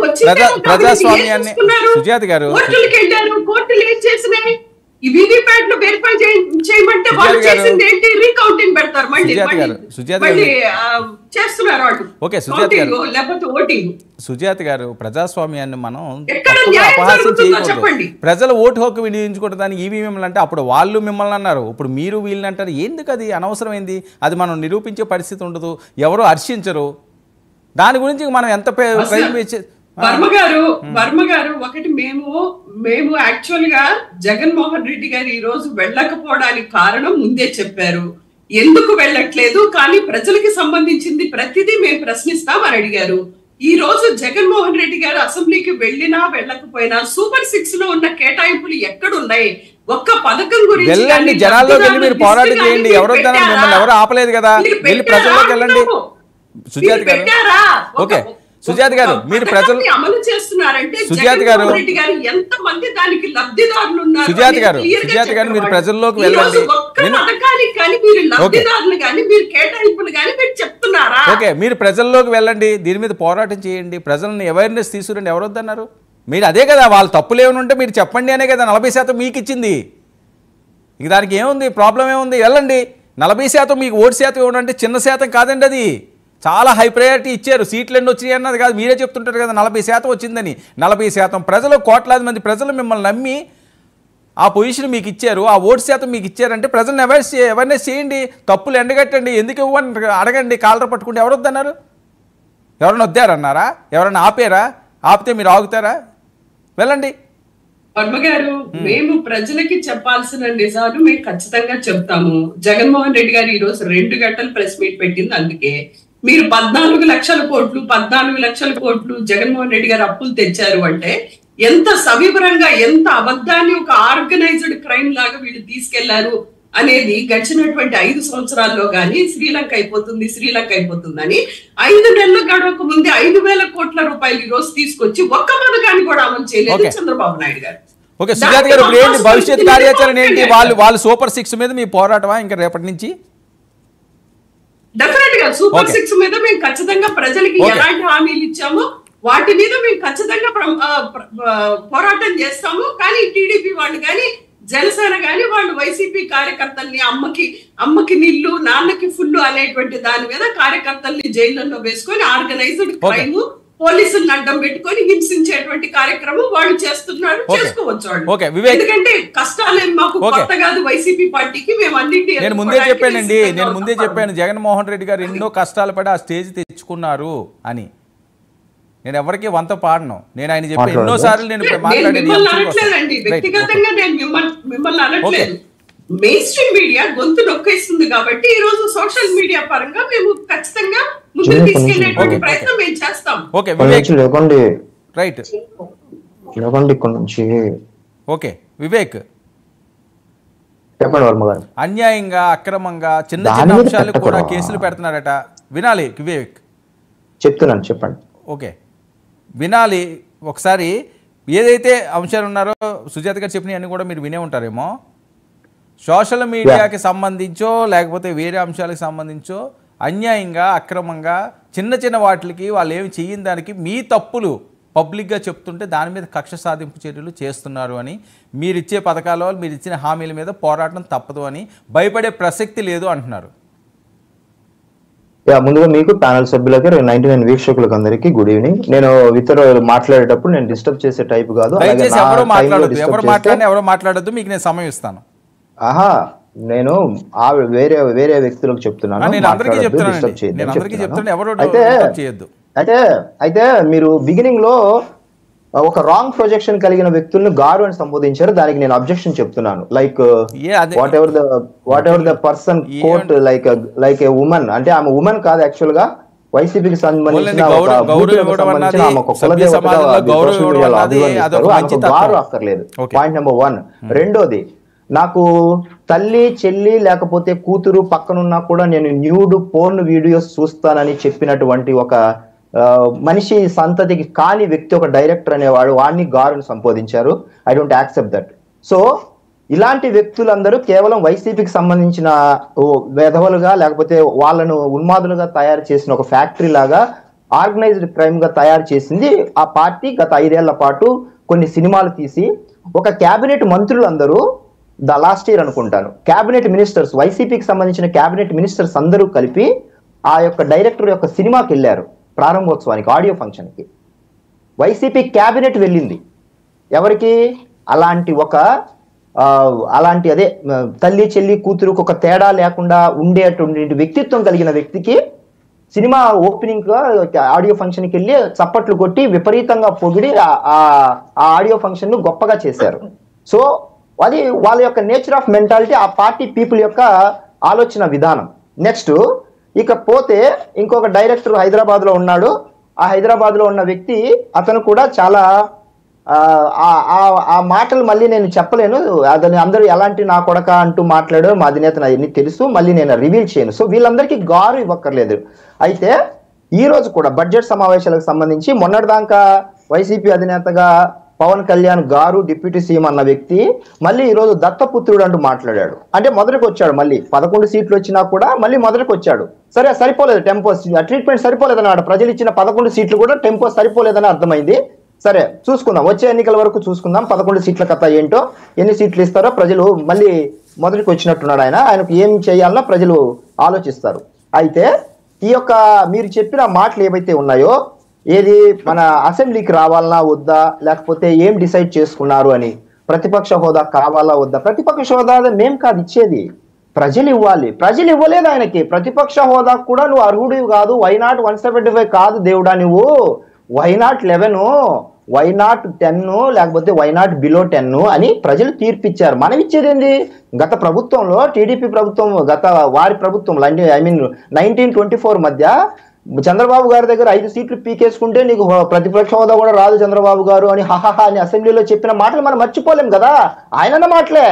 ప్రజాస్వామ్యాన్ని. సుజాత గారు కోర్టులు ఏం చేసినాయి? ఈ వీవీప్యాట్ ను వెరిఫై చేయమంటే వాళ్ళు చేసింది ఏంటి? రీకౌంటింగ్ పెడతారు మళ్ళీ చేస్తున్నారు వాళ్ళు. ఓకే సుజాత గారు, లేకపోతే ఓటింగ్. సుజాత గారు ప్రజాస్వామ్యాన్ని మనం అపహాస్యం చేయకూడదు. ప్రజల ఓటు హక్కు వినియోగించుకోవడానికి ఈవీఎంలు అంటే అప్పుడు వాళ్ళు మిమ్మల్ని అన్నారు, ఇప్పుడు మీరు వీళ్ళని అంటారు. ఎందుకు అది అనవసరమైంది? అది మనం నిరూపించే పరిస్థితి ఉండదు, ఎవరు హర్షించరు. దాని గురించి మనం ఎంత వర్మ గారు ఒకటి మేము యాక్చువల్ గా జగన్మోహన్ రెడ్డి గారు ఈ రోజు వెళ్ళకపోవడానికి కారణం ముందే చెప్పారు. ఎందుకు వెళ్ళట్లేదు, కానీ ప్రజలకి సంబంధించింది ప్రతిదీ మేము ప్రశ్నిస్తాం అని అడిగారు. ఈ రోజు జగన్మోహన్ రెడ్డి గారు అసెంబ్లీకి వెళ్ళినా వెళ్ళకపోయినా సూపర్ 6 లో ఉన్న కేటాయింపులు ఎక్కడున్నాయి? ఒక్క పథకం గురించి వెళ్ళండి, జనాల్లో వెళ్ళి మీరు పోరాటం చేయండి. మిమ్మల్ని ఎవరు ఆపలేదు కదా, వెళ్ళి ప్రజల్లోకి వెళ్ళండి. సుజాత గారు ఓకే, సుజాత గారు మీరు ప్రజలు అమలు చేస్తున్నారంటే సుజాత గారు ఎంత మంది దానికి లబ్ధిదారులు ఉన్నారు? సుజాత గారు మీరు ప్రజల్లోకి వెళ్ళండి. ఓకే, మీరు ప్రజల్లోకి వెళ్ళండి, దీని మీద పోరాటం చేయండి, ప్రజల్ని అవేర్నెస్ తీసుకురండి. ఎవరు వద్దన్నారు? మీరు అదే కదా, వాళ్ళ తప్పులు ఏమైనా ఉంటే మీరు చెప్పండి అనే కదా 40% మీకు ఇచ్చింది. ఇక దానికి ఏముంది, ప్రాబ్లం ఏముంది? వెళ్ళండి. 40% మీకు ఓటు శాతం ఇవ్వడం అంటే చిన్న శాతం కాదండి, అది చాలా హై ప్రయారిటీ ఇచ్చారు. సీట్లు ఎన్ని వచ్చినాయి అన్నది కాదు, మీరే చెప్తుంటారు కదా 40% వచ్చిందని. 40% ప్రజలు, కోట్లాది మంది ప్రజలు మిమ్మల్ని నమ్మి ఆ పొజిషన్ మీకు ఇచ్చారు, ఆ ఓటు శాతం మీకు ఇచ్చారంటే ప్రజలను అవేర్నెస్ చేయండి, తప్పులు ఎండగట్టండి. ఎందుకు ఇవ్వని అడగండి, కాలర్ పట్టుకుంటే ఎవరు వద్దన్నారు? ఎవరైనా వద్దారన్నారా? ఎవరైనా ఆపారా? ఆపితే మీరు ఆగుతారా? వెళ్ళండి. వర్మ గారు మేము ప్రజలకి చెప్పాల్సిన నిజాలు మేము ఖచ్చితంగా చెప్తాము. జగన్మోహన్ రెడ్డి గారు ఈ రోజు 2 గంటలు ప్రెస్ మీట్ పెట్టింది అందుకే. మీరు 14 లక్షల కోట్లు జగన్మోహన్ రెడ్డి గారు అప్పులు తెచ్చారు అంటే ఎంత సవివరంగా, ఎంత అబద్ధాన్ని ఒక ఆర్గనైజ్డ్ క్రైమ్ లాగా వీళ్ళు తీసుకెళ్లారు అనేది గడిచినటువంటి 5 సంవత్సరాల్లో గానీ శ్రీలంక అయిపోతుందని 5 నెలల గడవకు ముందే 5,000 కోట్ల రూపాయలు ఈ రోజు తీసుకొచ్చి ఒక్క పథకాన్ని కూడా అమలు చేయలేదు చంద్రబాబు నాయుడు గారు. ఓకే సుజాత గారు, ఇప్పుడు ఏంటి భవిష్యత్ కార్యాచరణ ఏంటి? వాళ్ళు సూపర్ 6 మీద మీ పోరాటమా ఇంకా రేపటి నుంచి? డెఫినెట్ గా సూపర్ 6 మీద మేము ఖచ్చితంగా ప్రజలకి ఎలాంటి హామీలు ఇచ్చామో వాటి మీద మేము ఖచ్చితంగా పోరాటం చేస్తాము. కానీ టీడీపీ వాళ్ళు కానీ జనసేన కానీ వాళ్ళు వైసీపీ కార్యకర్తల్ని అమ్మకి నీళ్లు నాన్నకి ఫుల్లు అనేటువంటి దాని మీద కార్యకర్తల్ని జైళ్లలో వేసుకొని ఆర్గనైజ్డ్ క్రైమ్ పోలీసులను అడ్డం పెట్టుకొని హింసించేటువంటి కార్యక్రమం వాళ్ళు చేస్తున్నారు. చేసుకోవచ్చు వాళ్ళు, ఎందుకంటే కష్టాలు మాకు కొత్త కాదు వైసీపీ పార్టీకి. మేము అన్నింటి నేను ముందే చెప్పాను జగన్మోహన్ రెడ్డి గారు ఎన్నో కష్టాలు పడి ఆ స్టేజ్ తెచ్చుకున్నారు అని. నేను ఎవరికి వంత పాడను, నేను ఆయన చెప్పి ఎన్నోసార్లు నేను అనట్లేదండి, వ్యక్తిగతంగా నేను మిమ్మల్ని అనట్లేదు. మెయిన్ స్ట్రీమ్ మీడియా గొంతు నొక్కేస్తుంది కాబట్టి ఈ రోజు సోషల్ మీడియా పరంగా మేము ఖచ్చితంగా ముందుకు తీసుకెళ్లేటువంటి ప్రయత్నం మేము చేస్తాం. ఓకే రైట్, ఓకే వివేక్ చెప్పండి వర్మ గారు. అన్యాయంగా అక్రమంగా చిన్న దాని చిన్న మీద అంశాలకు కూడా పెట్టకూడదు. కేసులు పెడుతున్నారట. వినాలి వివేక్. చెప్తున్నాను, చెప్పండి. ఓకే, వినాలి ఒకసారి. ఏదైతే అంశాలు ఉన్నారో సుజాత గారు చెప్పినవన్నీ కూడా మీరు వినే ఉంటారేమో. సోషల్ మీడియాకి సంబంధించో లేకపోతే వేరే అంశాలకు సంబంధించో అన్యాయంగా అక్రమంగా చిన్న చిన్న వాటికి వాళ్ళు ఏమి చేయని దానికి మీ తప్పులు పబ్లిక్గా చెప్తుంటే దాని మీద కక్ష సాధింపు చర్యలు చేస్తున్నారు అని, మీరిచ్చే పథకాల వల్ల మీరు ఇచ్చిన హామీల మీద పోరాటం తప్పదు అని, భయపడే ప్రసక్తి లేదు అంటున్నారు. ముందుగా మీకు ప్యానల్ సభ్యులకి 99 వీక్షకులకు అందరికీ గుడ్ ఈవినింగ్. నేను ఇతరులు మాట్లాడేటప్పుడు నేను డిస్టర్బ్ చేసే టైప్ కాదు. దయచేసి ఎవరు మాట్లాడద్దు, ఎవరు మాట్లాడినా ఎవరు మాట్లాడద్దు, మీకు నేను సమయం ఇస్తాను. ఆహా, నేను వేరే వేరే వ్యక్తులకు చెప్తున్నాను. నేను అందరికీ చెప్తున్నాను, ఎవరు చేయొద్దు. అయితే మీరు బిగినింగ్ లో ఒక రాంగ్ ప్రొజెక్షన్ కలిగిన వ్యక్తులను గారు అని సంబోధించారు. దానికి నేను అబ్జెక్షన్ చెప్తున్నాను. Like whatever the person quote like a woman, అంటే ఆమె ఉమెన్ కాదు, యాక్చువల్ గా వైసీపీకి సంబంధించిన గారు అక్కర్లేదు. Point number 1. రెండోది, నాకు తల్లి చెల్లి లేకపోతే కూతురు పక్కనున్నా కూడా నేను న్యూడ్ పోర్న్ వీడియోస్ చూస్తానని చెప్పినటువంటి ఒక మనిషి సంతతికి కాని వ్యక్తి, ఒక డైరెక్టర్ అనేవాడు, వాడిని గారుని సంబోధించారు. I don't accept that. So ఇలాంటి వ్యక్తులందరూ కేవలం వైసీపీకి సంబంధించిన వెధవలుగా లేకపోతే వాళ్ళను ఉన్మాదులుగా తయారు చేసిన ఒక ఫ్యాక్టరీ లాగా ఆర్గనైజ్డ్ క్రైమ్ గా తయారు చేసింది ఆ పార్టీ. గత 5 ఏళ్ల పాటు కొన్ని సినిమాలు తీసి ఒక క్యాబినెట్ మంత్రులందరూ లాస్ట్ ఇయర్ అనుకుంటాను, క్యాబినెట్ మినిస్టర్స్, వైసీపీకి సంబంధించిన క్యాబినెట్ మినిస్టర్స్ అందరూ కలిపి ఆ యొక్క డైరెక్టర్ యొక్క సినిమాకి వెళ్ళారు ప్రారంభోత్సవానికి, ఆడియో ఫంక్షన్ కి. వైసీపీ క్యాబినెట్ వెళ్ళింది. ఎవరికి? అలాంటి అదే తల్లి చెల్లి కూతురుకు ఒక తేడా లేకుండా ఉండేటువంటి వ్యక్తిత్వం కలిగిన వ్యక్తికి సినిమా ఓపెనింగ్ గా ఆడియో ఫంక్షన్ కి వెళ్ళి చప్పట్లు కొట్టి విపరీతంగా పొగిడి ఆ ఆడియో ఫంక్షన్ ను గొప్పగా చేశారు. సో అది వాళ్ళ యొక్క నేచర్ ఆఫ్ మెంటాలిటీ, ఆ పార్టీ పీపుల్ యొక్క ఆలోచన విధానం. నెక్స్ట్ ఇక పోతే ఇంకొక డైరెక్టర్ హైదరాబాద్ లో ఉన్నాడు. ఆ హైదరాబాద్ లో ఉన్న వ్యక్తి, అతను కూడా చాలా ఆ మాటలు మళ్ళీ నేను చెప్పలేను. అతని అందరూ ఎలాంటి నా కొడక అంటూ మాట్లాడో మా అధినేత అవన్నీ తెలుసు, మళ్ళీ నేను రివీల్ చేయను. సో వీళ్ళందరికీ గారు ఇవ్వక్కర్లేదు. అయితే ఈ రోజు కూడా బడ్జెట్ సమావేశాలకు సంబంధించి మొన్నటిదాకా వైసీపీ అధినేతగా పవన్ కళ్యాణ్ గారు డిప్యూటీ సీఎం అన్న వ్యక్తి మళ్ళీ ఈ రోజు దత్తపుత్రుడు అంటూ మాట్లాడాడు. అంటే మొదటికి వచ్చాడు, మళ్ళీ 11 సీట్లు వచ్చినా కూడా మళ్ళీ మొదటికి వచ్చాడు. సరే, సరిపోలేదు, టెంపో ట్రీట్మెంట్ సరిపోలేదన్నాడు. ప్రజలు ఇచ్చిన 11 సీట్లు కూడా టెంపో సరిపోలేదని అర్థమైంది. సరే, చూసుకుందాం, వచ్చే ఎన్నికల వరకు చూసుకుందాం 11 సీట్ల కథ ఏంటో, ఎన్ని సీట్లు ఇస్తారో ప్రజలు. మళ్ళీ మొదటికి వచ్చినట్టున్నాడు ఆయనకు ఏం చేయాలన్నా ప్రజలు ఆలోచిస్తారు. అయితే ఈ యొక్క మీరు చెప్పిన మాటలు ఏవైతే ఉన్నాయో, ఏది మన అసెంబ్లీకి రావాలన్నా వద్దా, లేకపోతే ఏం డిసైడ్ చేసుకున్నారు అని, ప్రతిపక్ష హోదా కావాలా వద్దా, ప్రతిపక్ష హోదా మేం కాదు ఇచ్చేది, ప్రజలు ఇవ్వాలి. ప్రజలు ఇవ్వలేదు ఆయనకి. ప్రతిపక్ష హోదా కూడా నువ్వు అర్హుడివి కాదు. వైనాట్ 175 కాదు దేవుడా, నువ్వు వైనాట్ 11, వైనాట్ 10, లేకపోతే వైనాట్ బిలో 10 అని ప్రజలు తీర్పిచ్చారు. మనం ఇచ్చేది ఏంది? గత ప్రభుత్వంలో టీడీపీ ప్రభుత్వం, వారి ప్రభుత్వంలో 1924 మధ్య చంద్రబాబు గారి దగ్గర 5 సీట్లు పీకేసుకుంటే నీకు ప్రతిపక్ష హోదా కూడా రాదు చంద్రబాబు గారు అని హహహా అని అసెంబ్లీలో చెప్పిన మాటలు మనం మర్చిపోలేం కదా. ఆయన మాటలే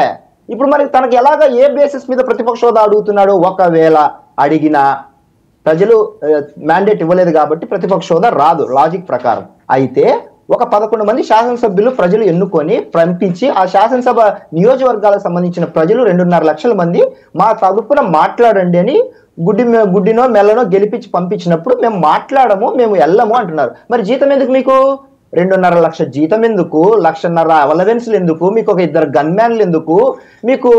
ఇప్పుడు మనకి తనకి ఎలాగా ఏ బేసిస్ మీద ప్రతిపక్ష హోదా అడుగుతున్నాడు? ఒకవేళ అడిగినా ప్రజలు మ్యాండేట్ ఇవ్వలేదు కాబట్టి ప్రతిపక్ష హోదా రాదు లాజిక్ ప్రకారం. అయితే ఒక 11 మంది శాసనసభ్యులు ప్రజలు ఎన్నుకొని పంపించి ఆ శాసనసభ నియోజకవర్గాలకు సంబంధించిన ప్రజలు 2.5 లక్షల మంది మా తరపున మాట్లాడండి అని గుడ్డినో మెల్లనో గెలిపించి పంపించినప్పుడు మేము మాట్లాడము, మేము వెళ్ళము అంటున్నారు. మరి జీతం ఎందుకు మీకు? 2.5 లక్ష జీతం ఎందుకు? 1.5 లక్ష అలవెన్స్లు ఎందుకు? మీకు ఒక 2 గన్మ్యాన్లు ఎందుకు? మీకు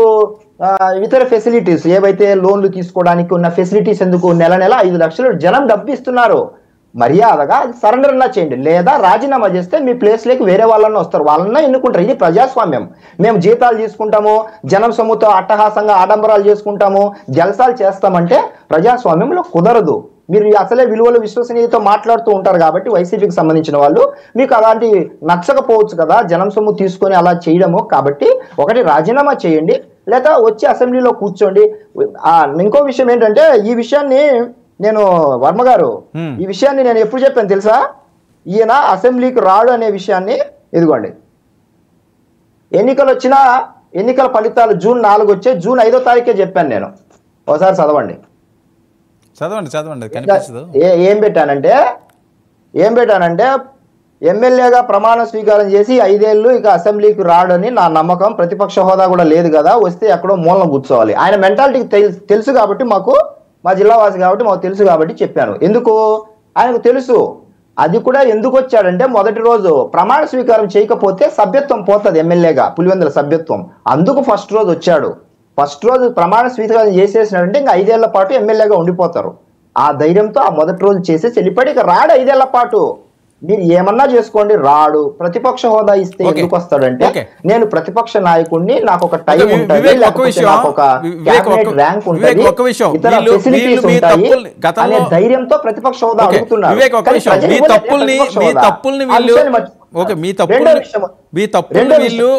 ఇతర ఫెసిలిటీస్ ఏవైతే లోన్లు తీసుకోవడానికి ఉన్న ఫెసిలిటీస్ ఎందుకు? నెల 5 లక్షలు జనం డబ్బు ఇస్తున్నారు. మర్యాదగా సరెండర్ అన్నా చేయండి, లేదా రాజీనామా చేస్తే మీ ప్లేస్లోకి వేరే వాళ్ళన్నా వస్తారు, వాళ్ళన్నా ఎన్నుకుంటారు. ఇది ప్రజాస్వామ్యం. మేము జీతాలు తీసుకుంటాము, జనం సొమ్ముతో అట్టహాసంగా ఆడంబరాలు చేసుకుంటాము, జలసాలు చేస్తామంటే ప్రజాస్వామ్యంలో కుదరదు. మీరు అసలే విలువలు విశ్వసనీయతతో మాట్లాడుతూ ఉంటారు కాబట్టి వైసీపీకి సంబంధించిన వాళ్ళు మీకు అలాంటి నచ్చకపోవచ్చు కదా జనం సొమ్ము తీసుకొని అలా చేయడము. కాబట్టి ఒకటి రాజీనామా చేయండి, లేదా వచ్చి అసెంబ్లీలో కూర్చోండి. ఇంకో విషయం ఏంటంటే, ఈ విషయాన్ని నేను వర్మ గారు ఈ విషయాన్ని నేను ఎప్పుడు చెప్పాను తెలుసా? ఈయన అసెంబ్లీకి రాడు అనే విషయాన్ని ఇదిగోండి, ఎన్నికలు వచ్చినా ఎన్నికల ఫలితాలు జూన్ 4 వచ్చే జూన్ 5వ తారీఖే చెప్పాను నేను. ఒకసారి చదవండి. చదవండి కనిపించదు. ఏం పెట్టానంటే ఎమ్మెల్యేగా ప్రమాణ స్వీకారం చేసి 5 ఏళ్ళు ఇక అసెంబ్లీకి రాడని నా నమ్మకం. ప్రతిపక్ష హోదా కూడా లేదు కదా, వస్తే ఎక్కడో మూలం కూర్చోవాలి. ఆయన మెంటాలిటీకి తెలుసు కాబట్టి, మాకు మా జిల్లావాసి కాబట్టి మాకు తెలుసు కాబట్టి చెప్పాను. ఎందుకు ఆయనకు తెలుసు. అది కూడా ఎందుకు వచ్చాడంటే మొదటి రోజు ప్రమాణ స్వీకారం చేయకపోతే సభ్యత్వం పోతుంది ఎమ్మెల్యేగా, పులివెందుల సభ్యత్వం. అందుకు ఫస్ట్ రోజు వచ్చాడు. ఫస్ట్ రోజు ప్రమాణ స్వీకారం చేసేసినాడంటే ఇంకా 5 ఏళ్ల పాటు ఎమ్మెల్యేగా ఉండిపోతారు. ఆ ధైర్యంతో ఆ మొదటి రోజు చేసేసి వెళ్ళిపోయి ఇక రాడు 5 ఏళ్ల పాటు. మీరు ఏమన్నా చేసుకోండి, రాడు. ప్రతిపక్ష హోదా ఇస్తే ఎందుకు వస్తాడంటే నేను ప్రతిపక్ష నాయకుడిని, నాకు ఒక టైం ఉంటుంది, లేకపోతే నాకు ఒక క్యాబినెట్ ర్యాంక్ ఉంటుంది, ఇతర ఫెసిలిటీస్ ఉంటాయి అనే ధైర్యంతో ప్రతిపక్ష హోదా అడుగుతున్నారు. మీ తప్పుల్ని వీళ్ళు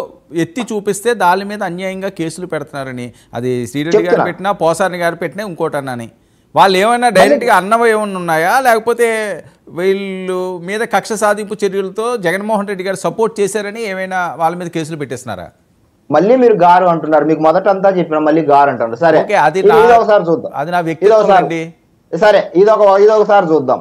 ఎత్తి చూపిస్తే దాని మీద అన్యాయంగా కేసులు పెడుతున్నారని, అది శ్రీరెడ్డి గారు పెట్టినా పోసాని గారు పెట్టినా ఇంకోటన్నాని, వాళ్ళు ఏమైనా డైరెక్ట్గా అన్నవి ఏమైనా ఉన్నాయా, లేకపోతే వీళ్ళు మీద కక్ష సాధింపు చర్యలతో జగన్మోహన్ రెడ్డి గారు సపోర్ట్ చేశారని ఏమైనా వాళ్ళ మీద కేసులు పెట్టేస్తున్నారా? మళ్ళీ మీరు గారు అంటున్నారు, మీకు మొదట అంతా చెప్పిన మళ్ళీ గారు అంటారు. సరే ఒకసారి చూద్దాం, అది నా వ్యక్తిత్వం అండి. సరే ఇదొకసారి చూద్దాం.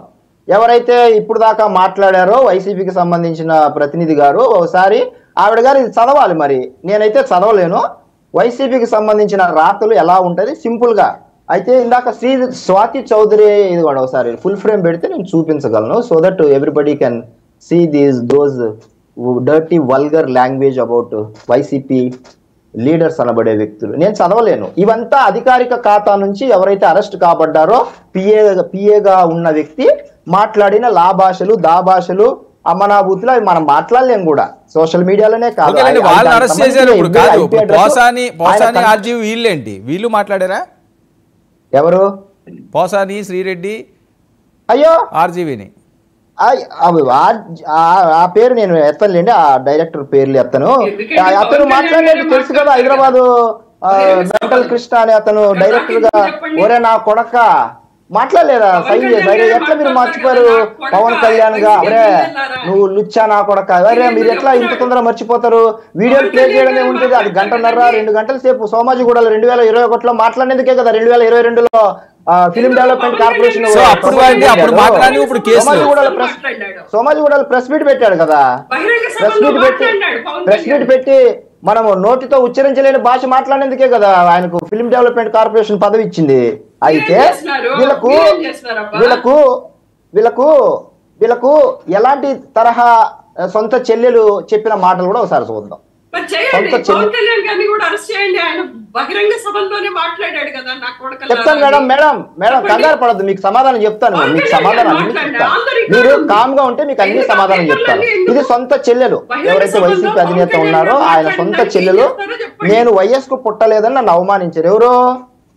ఎవరైతే ఇప్పుడు దాకా మాట్లాడారో వైసీపీకి సంబంధించిన ప్రతినిధి గారు, ఒకసారి ఆవిడ గారు ఇది చదవాలి. మరి నేనైతే చదవలేను. వైసీపీకి సంబంధించిన రాతలు ఎలా ఉంటుంది సింపుల్ గా. అయితే ఇందాక స్వాతి చౌదరి ఇది కూడా ఒకసారి ఫుల్ ఫ్రేమ్ పెడితే నేను చూపించగలను, so that everybody can see those dirty vulgar language about YCP leaders అనబడే వ్యక్తులు. నేను చదవలేను. ఇవంతా అధికారిక ఖాతా నుంచి ఎవరైతే అరెస్ట్ కాబడ్డారో పిఏగా ఉన్న వ్యక్తి మాట్లాడిన లా భాషలు దా భాషలు అమ్మనాభూతులు అవి మనం మాట్లాడలేం కూడా. సోషల్ మీడియాలోనే కాదు. వీళ్ళు మాట్లాడారా? ఎవరు? పోసాని శ్రీరెడ్డి అయ్యో ఆర్జీవీని ఆ పేరు నేను ఎత్తలేండి, ఆ డైరెక్టర్ పేర్లు ఎత్తను. అతను మాట్లాడినట్టు తెలుసు కదా, హైదరాబాద్ మెంటల్ కృష్ణ అని అతను డైరెక్టర్ గా. ఒరే నా కొడక మాట్లాడలేదా? ఎట్లా మీరు మర్చిపోయారు? పవన్ కళ్యాణ్ గా అరే నువ్వు లుచ్చా నా కొడక, అరే మీరు ఎట్లా ఇంత తొందరగా మర్చిపోతారు? వీడియోలు ప్లే చేయడమే ఉంటుంది, అది 1.5-2 గంటల సేపు సోమాజిగూడలో 2021లో మాట్లాడినందుకే కదా 2022లో ఫిలిం డెవలప్మెంట్ కార్పొరేషన్ సోమాజిగూడలో ప్రెస్ మీట్ పెట్టాడు కదా. ప్రెస్ మీట్ పెట్టి మనము నోటితో ఉచ్చరించలేని భాష మాట్లాడేందుకే కదా ఆయనకు ఫిలిం డెవలప్మెంట్ కార్పొరేషన్ పదవి ఇచ్చింది. అయితే వీళ్ళకు ఎలాంటి తరహా సొంత చెల్లెలు చెప్పిన మాటలు కూడా ఒకసారి చూద్దాం. చెప్తాను మేడం కంగారు పడద్దు, మీకు సమాధానం చెప్తాను. మీకు సమాధానం అన్ని చెప్తాను. మీరు కామ్ గా ఉంటే మీకు అన్ని సమాధానం చెప్తాను. ఇది సొంత చెల్లెలు, ఎవరైతే వైసీపీ అధినేత ఉన్నారో ఆయన సొంత చెల్లెలు. నేను వైఎస్ కు పుట్టలేదని నన్ను అవమానించారు. ఎవరో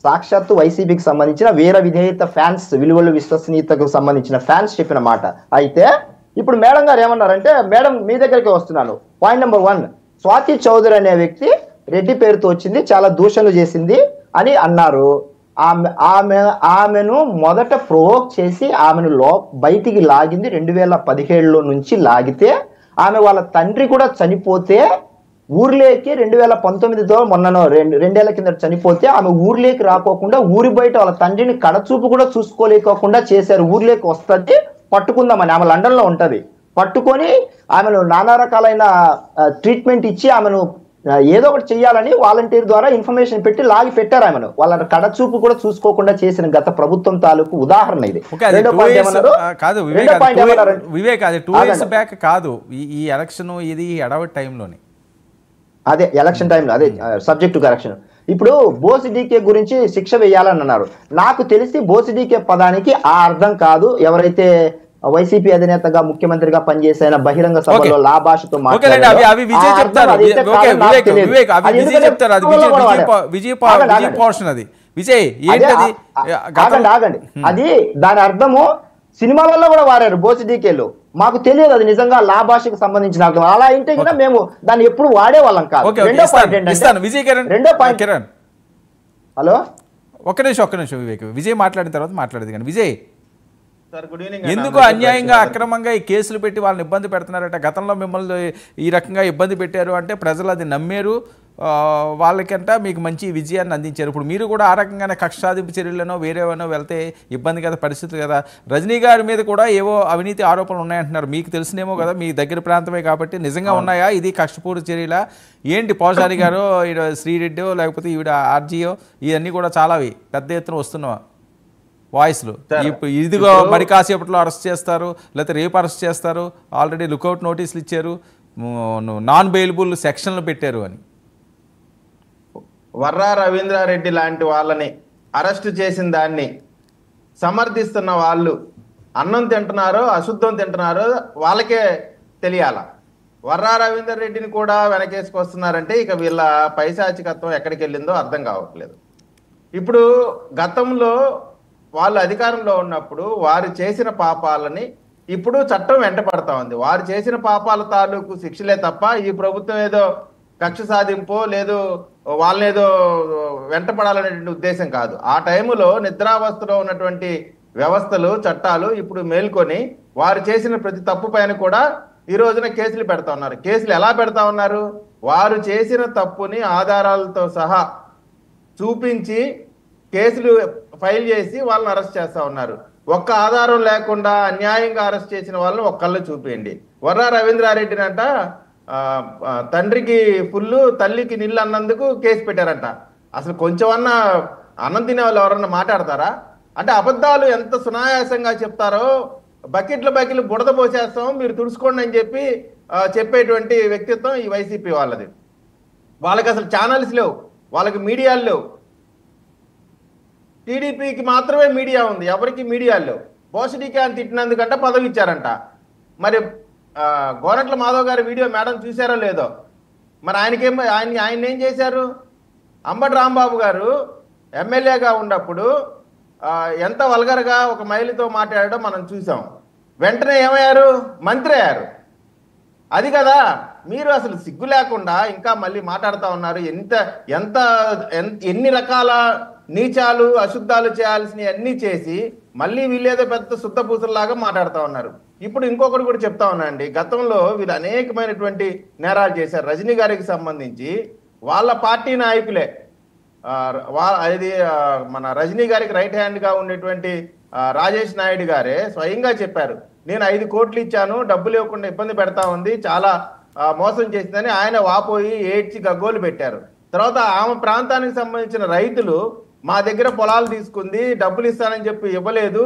సాక్షాత్తు వైసీపీకి సంబంధించిన వీర విధేయత ఫ్యాన్స్, విలువలు విశ్వసనీయతకు సంబంధించిన ఫ్యాన్స్ చెప్పిన మాట. అయితే ఇప్పుడు మేడం గారు ఏమన్నారంటే, మేడం మీ దగ్గరికి వస్తున్నాను. పాయింట్ నెంబర్ 1, స్వాతి చౌదరి అనే వ్యక్తి రెడ్డి పేరుతో వచ్చింది, చాలా దూషణలు చేసింది అని అన్నారు. ఆమెను మొదట ప్రొవోక్ చేసి ఆమెను బయటికి లాగింది 2017లో నుంచి లాగితే, ఆమె వాళ్ళ తండ్రి కూడా చనిపోతే ఊర్లేకి 2019తో మొన్ననో 2 ఏళ్ల కింద చనిపోతే ఆమె ఊర్లేకి రాకోకుండా ఊరి బయట వాళ్ళ తండ్రిని కడచూపు కూడా చూసుకోలేకోకుండా చేశారు. ఊర్లేకి వస్తుంది పట్టుకుందామని, ఆమె లండన్ లో ఉంటది. పట్టుకొని ఆమెను నానా రకాలైన ట్రీట్మెంట్ ఇచ్చి ఆమెను ఏదో ఒకటి చెయ్యాలని వాలంటీర్ ద్వారా ఇన్ఫర్మేషన్ పెట్టి లాగి పెట్టారు ఆమెను. వాళ్ళ కడచూపు కూడా చూసుకోకుండా చేసిన గత ప్రభుత్వం తాలూకు ఉదాహరణ ఇది. ఈ ఎలక్షన్ ఇది ఎడవటి టైంలోనే, అదే ఎలక్షన్ టైంలో, అదే సబ్జెక్ట్ టు కరెక్షన్. ఇప్పుడు బోసిడీకే గురించి శిక్ష వేయాలని అన్నారు. నాకు తెలిసి బోసిడీకే పదానికి ఆ అర్థం కాదు. ఎవరైతే వైసీపీ అధినేతగా ముఖ్యమంత్రిగా పనిచేసిన బహిరంగ సభలో లా భాషతో ఆగండి. అది దాని అర్థము సినిమాలలో కూడా వాడారు బోసిడీకేలు. మాకు తెలియదు అది నిజంగా లా భాషకు సంబంధించిన అర్థం. అలా అయితే కూడా మేము దాన్ని ఎప్పుడు వాడేవాళ్ళం కాదు. రెండో పాయింట్ ఏంటంటే, హలో ఒక్క నిమిషం వివేక్, విజయ్ మాట్లాడిన తర్వాత మాట్లాడేది. కానీ విజయ్ సార్ గుడ్ ఈవినింగ్. ఎందుకు అన్యాయంగా అక్రమంగా ఈ కేసులు పెట్టి వాళ్ళని ఇబ్బంది పెడుతున్నారట? గతంలో మిమ్మల్ని ఈ రకంగా ఇబ్బంది పెట్టారు అంటే ప్రజలు అది నమ్మారు, వాళ్ళకంట మీకు మంచి విజయాన్ని అందించారు. ఇప్పుడు మీరు కూడా ఆ రకంగానే కక్ష సాధింపు చర్యలనో వేరేవనో వెళ్తే ఇబ్బంది కదా, పరిస్థితులు కదా. రజనీ గారి మీద కూడా ఏవో అవినీతి ఆరోపణలు ఉన్నాయంటున్నారు, మీకు తెలిసినేమో కదా, మీ దగ్గర ప్రాంతమే కాబట్టి. నిజంగా ఉన్నాయా? ఇది కక్షపూర్తి చర్యలా ఏంటి? పోసారి గారు, శ్రీరెడ్డి, లేకపోతే ఈవిడ ఆర్జీఓ, ఇవన్నీ కూడా చాలా పెద్ద ఎత్తున వస్తున్నావా వాయిస్లు? ఇదిగో మరి కాసేపట్లో అరెస్ట్ చేస్తారు, లేకపోతే రేపు అరెస్ట్ చేస్తారు, ఆల్రెడీ లుకౌట్ నోటీసులు ఇచ్చారు, నాన్ బెయిలబుల్ సెక్షన్లు పెట్టారు అని. వర్రా రవీంద్రారెడ్డి లాంటి వాళ్ళని అరెస్ట్ చేసిన దాన్ని సమర్థిస్తున్న వాళ్ళు అన్నం తింటున్నారో అశుద్ధం తింటున్నారో వాళ్ళకే తెలియాల. వర్రా రవీందర్ రెడ్డిని కూడా వెనకేసుకొస్తున్నారంటే ఇక వీళ్ళ పైశాచికత్వం ఎక్కడికి వెళ్ళిందో అర్థం కావట్లేదు. ఇప్పుడు గతంలో వాళ్ళు అధికారంలో ఉన్నప్పుడు వారు చేసిన పాపాలని ఇప్పుడు చట్టం వెంట పడతా ఉంది. వారు చేసిన పాపాల తాలూకు శిక్షలే తప్ప ఈ ప్రభుత్వం ఏదో కక్ష సాధింపో లేదు వాళ్ళనేదో వెంటపడాలనేటువంటి ఉద్దేశం కాదు. ఆ టైములో నిద్రావస్థలో ఉన్నటువంటి వ్యవస్థలు చట్టాలు ఇప్పుడు మేల్కొని వారు చేసిన ప్రతి తప్పు పైన కూడా ఈ రోజున కేసులు పెడతా ఉన్నారు. కేసులు ఎలా పెడతా ఉన్నారు? వారు చేసిన తప్పుని ఆధారాలతో సహా చూపించి కేసులు ఫైల్ చేసి వాళ్ళని అరెస్ట్ చేస్తా ఉన్నారు. ఒక్క ఆధారం లేకుండా అన్యాయంగా అరెస్ట్ చేసిన వాళ్ళని ఒక్కళ్ళు చూపించండి. వర్రా రవీంద్రారెడ్డిని అంట తండ్రికి ఫుల్లు తల్లికి నీళ్ళు అన్నందుకు కేసు పెట్టారంట. అసలు కొంచెమన్నా అన్నం తినే వాళ్ళు ఎవరన్నా మాట్లాడతారా? అంటే అబద్ధాలు ఎంత సునాయాసంగా చెప్తారో, బకెట్లు బుడద పోసేస్తాం మీరు తుడుచుకోండి అని చెప్పి చెప్పేటువంటి వ్యక్తిత్వం ఈ వైసీపీ వాళ్ళది. వాళ్ళకి అసలు ఛానల్స్ లేవు, వాళ్ళకి మీడియాలు లేవు. టీడీపీకి మాత్రమే మీడియా ఉంది, ఎవరికి మీడియాలు లేవు. బోసడీకి అని తిట్టినందుకంటే పదవి ఇచ్చారంట. మరి గోరంట్ల మాధవ్ గారి వీడియో మేడం చూసారో లేదో, మరి ఆయన ఏం చేశారు? అంబటి రాంబాబు గారు ఎమ్మెల్యేగా ఉన్నప్పుడు ఎంత వల్గర్గా ఒక మహిళతో మాట్లాడడం మనం చూసాం. వెంటనే ఏమయ్యారు? మంత్రి అయ్యారు. అది కదా, మీరు అసలు సిగ్గు లేకుండా ఇంకా మళ్ళీ మాట్లాడుతూ ఉన్నారు. ఎన్ని రకాల నీచాలు అశుద్ధాలు చేయాల్సినవి అన్నీ చేసి మళ్ళీ వీళ్ళేదో పెద్ద శుద్ధ పూసల్లాగా మాట్లాడుతూ ఉన్నారు. ఇప్పుడు ఇంకొకటి కూడా చెప్తా ఉన్నా అండి, గతంలో వీళ్ళు అనేకమైనటువంటి నేరాలు చేశారు. రజనీ గారికి సంబంధించి వాళ్ళ పార్టీ నాయకులే, అది మన రజనీ గారికి రైట్ హ్యాండ్గా ఉండేటువంటి రాజేష్ నాయుడు గారే స్వయంగా చెప్పారు, నేను 5 కోట్లు ఇచ్చాను, డబ్బులు ఇవ్వకుండా ఇబ్బంది పెడతా ఉంది, చాలా మోసం చేసిందని ఆయన వాపోయి ఏడ్చి గగ్గోలు పెట్టారు. తర్వాత ఆమె ప్రాంతానికి సంబంధించిన రైతులు మా దగ్గర పొలాలు తీసుకుంది, డబ్బులు ఇస్తానని చెప్పి ఇవ్వలేదు,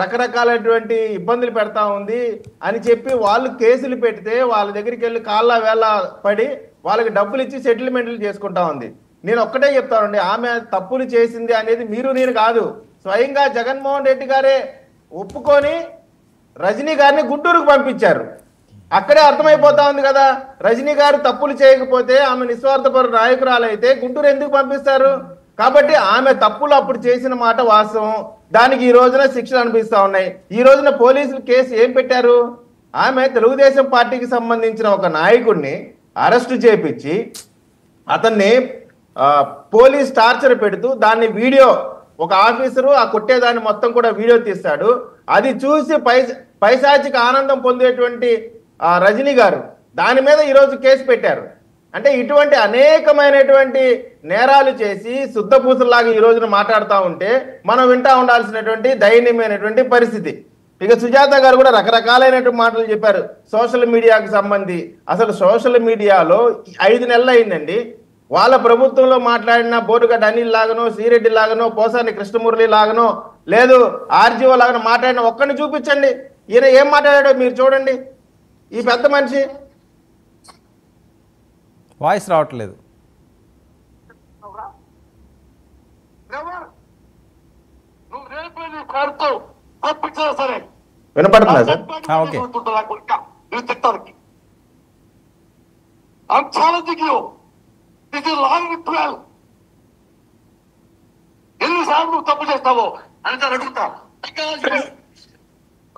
రకరకాలైనటువంటి ఇబ్బందులు పెడతా ఉంది అని చెప్పి వాళ్ళు కేసులు పెడితే వాళ్ళ దగ్గరికి వెళ్ళి కాళ్ళ వేళ పడి వాళ్ళకి డబ్బులు ఇచ్చి సెటిల్మెంట్లు చేసుకుంటా ఉంది. నేను ఒక్కటే చెప్తానండి, ఆమె తప్పులు చేసింది అనేది మీరు నేను కాదు, స్వయంగా జగన్మోహన్ రెడ్డి గారే ఒప్పుకొని రజనీ గారిని గుంటూరుకు పంపించారు. అక్కడే అర్థమైపోతా ఉంది కదా, రజనీ గారు తప్పులు చేయకపోతే ఆమె నిస్వార్థపర నాయకురాలైతే గుంటూరు ఎందుకు పంపిస్తారు? కాబట్టి ఆమె తప్పులు అప్పుడు చేసిన మాట వాస్తవం, దానికి ఈ రోజున శిక్షలు అనిపిస్తా ఉన్నాయి. ఈ రోజున పోలీసులు కేసు ఏం పెట్టారు? ఆమె తెలుగుదేశం పార్టీకి సంబంధించిన ఒక నాయకుడిని అరెస్టు చేపించి అతన్ని పోలీస్ టార్చర్ పెడుతూ దాన్ని వీడియో, ఒక ఆఫీసరు ఆ కొట్టేదాన్ని మొత్తం కూడా వీడియో తీస్తాడు. అది చూసి పైశాచిక ఆనందం పొందేటువంటి రజనీ గారు దాని మీద ఈరోజు కేసు పెట్టారు. అంటే ఇటువంటి అనేకమైనటువంటి నేరాలు చేసి శుద్ధపూసల్లాగా ఈ రోజున మాట్లాడుతూ ఉంటే మనం వింటా ఉండాల్సినటువంటి దయనీయమైనటువంటి పరిస్థితి. ఇక సుజాత గారు కూడా రకరకాలైనటువంటి మాటలు చెప్పారు సోషల్ మీడియాకి సంబంధి. అసలు సోషల్ మీడియాలో 5 నెలలు అయిందండి, వాళ్ళ ప్రభుత్వంలో మాట్లాడిన బోరుగడ్డ అనిల్ లాగనో, శ్రీరెడ్డి లాగనో, పోసాని కృష్ణమురళి లాగనో, లేదు ఆర్జీఓ లాగనో మాట్లాడిన ఒక్కడిని చూపించండి. ఈయన ఏం మాట్లాడాడో మీరు చూడండి. ఈ పెద్ద మనిషి వాయిస్ రావట్లేదు. వినపడుతుందా సార్? ఓకే. తప్పు చేస్తావో అని అడుగుతా.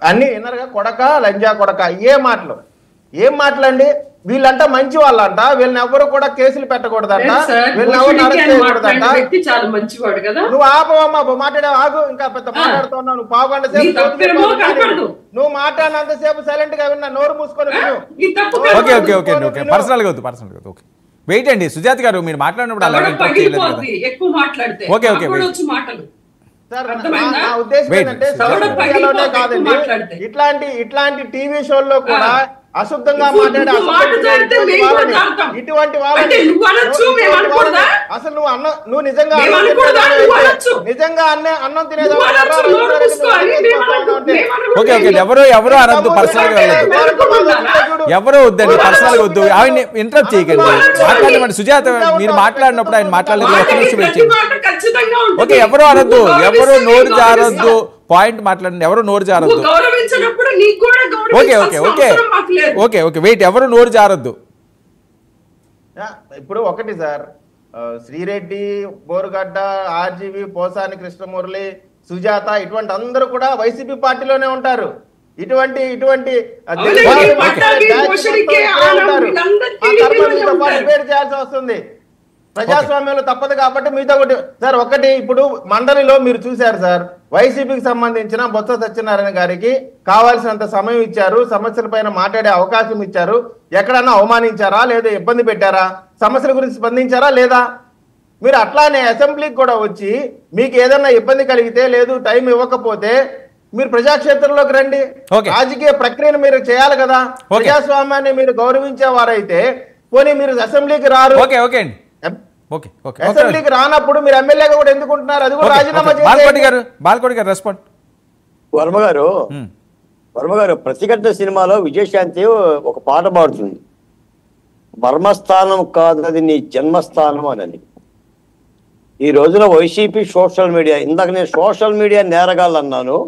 అన్ని విన్నారుగా, కొడక లంజా కొడక, ఏం మాటలండి? వీళ్ళంట మంచి వాళ్ళంట, వీళ్ళని ఎవరు కూడా కేసులు పెట్టకూడదంట, లేదు సార్, వీళ్ళని ఎవరు బుష్ అరెస్ట్ అని చేయకూడదంట. మాట్లాడిన వ్యక్తి చాలా మంచివాడు కదా. నువ్వు ఆపవమ్మా, మాట్లాడే ఆగు, ఇంకా పెద్ద మాట్లాడుతున్నావు. నువ్వు పావుగంట నీ సేపు తప్పేమో కనపడదు. నువ్వు మాట్లాడినంతసేపు సైలెంట్ గా విన్నా, నోరు మూసుకొని విను. నీ తప్పు ఓకే కనపడదు. ఓకే ఓకే ఓకే పర్సనల్గా వద్దు, పర్సనల్గా వద్దు. ఓకే వెయిట్ అండి సుజాత గారు, మీరు మాట్లాడినప్పుడు అలాగే ఎవడో ఇంటరప్ట్ చేయలేదు కదా. పగిలిపోద్ది ఎక్కువ మాట్లాడితే. ఓకే, ఓకే, నాకు కూడా వెయిట్. వచ్చి మాటలు. సార్, అర్థమైందా? నా ఉద్దేశం Wait, ఏంటంటే wait. సోషల్ ఎవడో మీడియాలోనే పగిలిపోతే కాదండి, ఎక్కువ మాట్లాడితే. ఇట్లాంటి టీవీ షోల్లో కూడా అశుద్ధంగా ఇప్పుడు మాట్లాడే నువ్వు మాట్లాడితే మేము కూడా తాగుతాం. ఇటువంటి అంటే నువ్వు అనొచ్చు, మేము అనకూడదా? అసలు నువ్వు నిజంగా మేము అన్నం అనకూడదా? తినేదానివి నువ్వు అయితే, అనొచ్చు. నిజంగా అన్నం తినేదానివి నువ్వు అనొచ్చు, ఎర్ర నోరు రైస్ మూసుకోవాలి. తినేదానివి మేము అనకూడదు. ఉంటే. మేము అనకూడదు. ఓకే ఓకే ఎవరు అనద్దు, పర్సనల్గా వెళ్ళదు. ఎవరు వద్దండి, పర్సనల్గా వద్దు. ఆయన ఇంటరప్ట్ చేయకండి, మాట్లాడమండి. సుజాత మీరు మాట్లాడినప్పుడు ఆయన మాట్లాడలేదు, ఒక్క నిమిషం వెయిట్ చేయండి. ఓకే ఎవరు అనద్దు, ఎవరు నోరు జారొద్దు, పాయింట్ మాట్లాడండి, ఎవరు నోరు జారొద్దు. గౌరవించినప్పుడు నీకు కూడా okay okay okay okay okay wait, ఎవరు నోరు జారొద్దు. ఇప్పుడు ఒకటి సార్, శ్రీరెడ్డి, బోరుగడ్డ, ఆర్జీవి, పోసాని కృష్ణమురళి, సుజాత ఇటువంటి అందరూ కూడా వైసీపీ పార్టీలోనే ఉంటారు. ఇటువంటి డిబేట్ చేయాల్సి వస్తుంది. ప్రజాస్వామ్యంలో తప్పదు కాబట్టి మీతో ఒకటి సార్. ఒకటి ఇప్పుడు మండలిలో మీరు చూశారు సార్, వైసీపీకి సంబంధించిన బొత్స సత్యనారాయణ గారికి కావాల్సినంత సమయం ఇచ్చారు, సమస్యల పైన మాట్లాడే అవకాశం ఇచ్చారు. ఎక్కడన్నా అవమానించారా లేదా ఇబ్బంది పెట్టారా, సమస్యల గురించి స్పందించారా లేదా? మీరు అట్లానే అసెంబ్లీకి కూడా వచ్చి మీకు ఏదన్నా ఇబ్బంది కలిగితే లేదు టైం ఇవ్వకపోతే మీరు ప్రజాక్షేత్రంలోకి రండి. రాజకీయ ప్రక్రియను మీరు చేయాలి కదా. ప్రజాస్వామ్యాన్ని మీరు గౌరవించేవారైతే పోనీ మీరు అసెంబ్లీకి రారు. ఓకే ఓకే అండి, ఓకే ఓకే అసెంబ్లీకి రానప్పుడు మీరు ఎమ్మెల్యేగా కూడా ఎందుకుంటున్నారు? అది కూడా రాజీనామా బాలకోటి గారు రెస్పాండ్. వర్మ గారు ప్రతిఘటన సినిమాలో విజయశాంతి ఒక పాట పాడుతుంది, మర్మస్థానం కాదది నీ జన్మస్థానం అని. ఈ రోజున వైసీపీ సోషల్ మీడియా, ఇందాక నేను సోషల్ మీడియా నేరగాళ్ళు అన్నాను,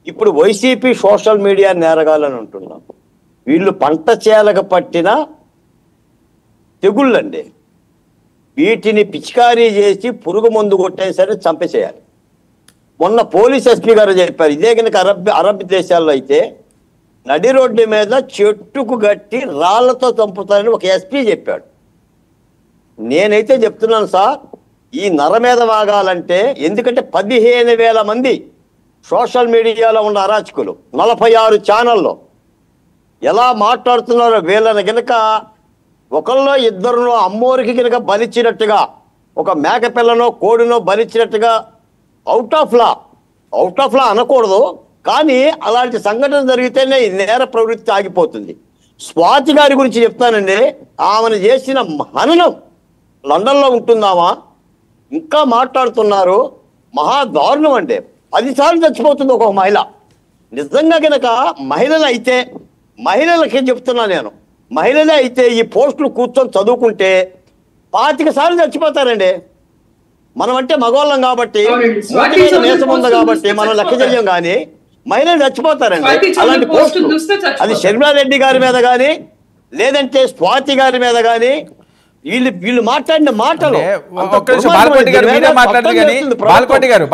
ఇప్పుడు వైసీపీ సోషల్ మీడియా నేరగాళ్ళని అంటున్నాను. వీళ్ళు పంట చేలక పట్టిన తెగుళ్ళండి. వీటిని పిచికారీ చేసి పురుగు మందు కొట్టేసరి చంపేసేయాలి. మొన్న పోలీస్ ఎస్పీ గారు చెప్పారు, ఇదే కనుక అరబ్ దేశాల్లో అయితే నడి రోడ్డు మీద చెట్టుకు గట్టి రాళ్లతో చంపుతారని ఒక ఎస్పీ చెప్పాడు. నేనైతే చెప్తున్నాను సార్, ఈ నర మీద వాగాలంటే, ఎందుకంటే 15,000 మంది సోషల్ మీడియాలో ఉన్న అరాచకులు 46 ఛానల్లో ఎలా మాట్లాడుతున్నారో, వీళ్ళని కనుక ఒకళ్ళో ఇద్దరునో అమ్మోరికి కనుక బలిచ్చినట్టుగా, ఒక మేకపిల్లనో కోడినో బలిచ్చినట్టుగా అవుట్ ఆఫ్ లా అనకూడదు, కానీ అలాంటి సంఘటన జరిగితేనే ఈ నేర ప్రవృత్తి ఆగిపోతుంది. స్వాతి గారి గురించి చెప్తానండి, ఆమెను చేసిన హననం లండన్లో ఉంటుందామా, ఇంకా మాట్లాడుతున్నారు. మహా దారుణం అండి. 10 సార్లు చచ్చిపోతుంది ఒక మహిళ. నిజంగా కనుక మహిళలకి చెప్తున్నా నేను, మహిళలే అయితే ఈ పోస్టులు కూర్చొని చదువుకుంటే 25 సార్లు చచ్చిపోతారండి. మనం అంటే మగవాళ్ళం కాబట్టి, నేసం ఉంది కాబట్టి మనం లెక్క చెయ్యం, కానీ మహిళలు చచ్చిపోతారండి అలాంటి పోస్టులు. అది షర్మిలారెడ్డి గారి మీద కానీ, లేదంటే స్వాతి గారి మీద కానీ, వీళ్ళు మాట్లాడిన మాటలు. బాలకోటి గారు మీరే మాట్లాడదు కానీ, బాలకోటి గారు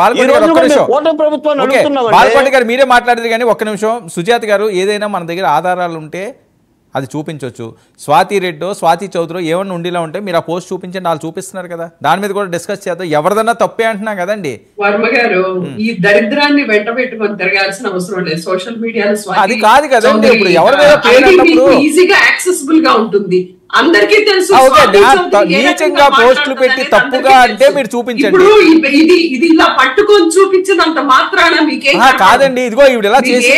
మీరే మాట్లాడదు కానీ ఒక్క నిమిషం. సుజాత గారు, ఏదైనా మన దగ్గర ఆధారాలు ఉంటే అది చూపించవచ్చు. స్వాతి రెడ్డో స్వాతి చౌదరో ఏమన్నా ఉండేలా ఉంటే మీరు ఆ పోస్ట్ చూపించండి, వాళ్ళు చూపిస్తున్నారు కదా, దాని మీద కూడా డిస్కస్ చేద్దాం. ఎవరిదన్నా తప్పే అంటున్నాం కదండి. వర్మ గారు, ఈ దరిద్రాన్ని వెంట పెట్టుకొని తిరగాల్సిన అవసరం లేదు. సోషల్ మీడియాలో అది కాదు కదండి. ఇప్పుడు ఎవరి మీద పేరు అన్నప్పుడు ఈజీగా యాక్సెసిబుల్ గా ఉంటుంది, అందరికీ తెలుసు. నీచంగా పోస్టులు పెట్టి తప్పుగా అంటే మీరు చూపించండి. ఇది ఇలా పట్టుకొని చూపించినంత మాత్రాన మీకేం కాదండి. ఇదిగో ఇవి ఇలా చేసి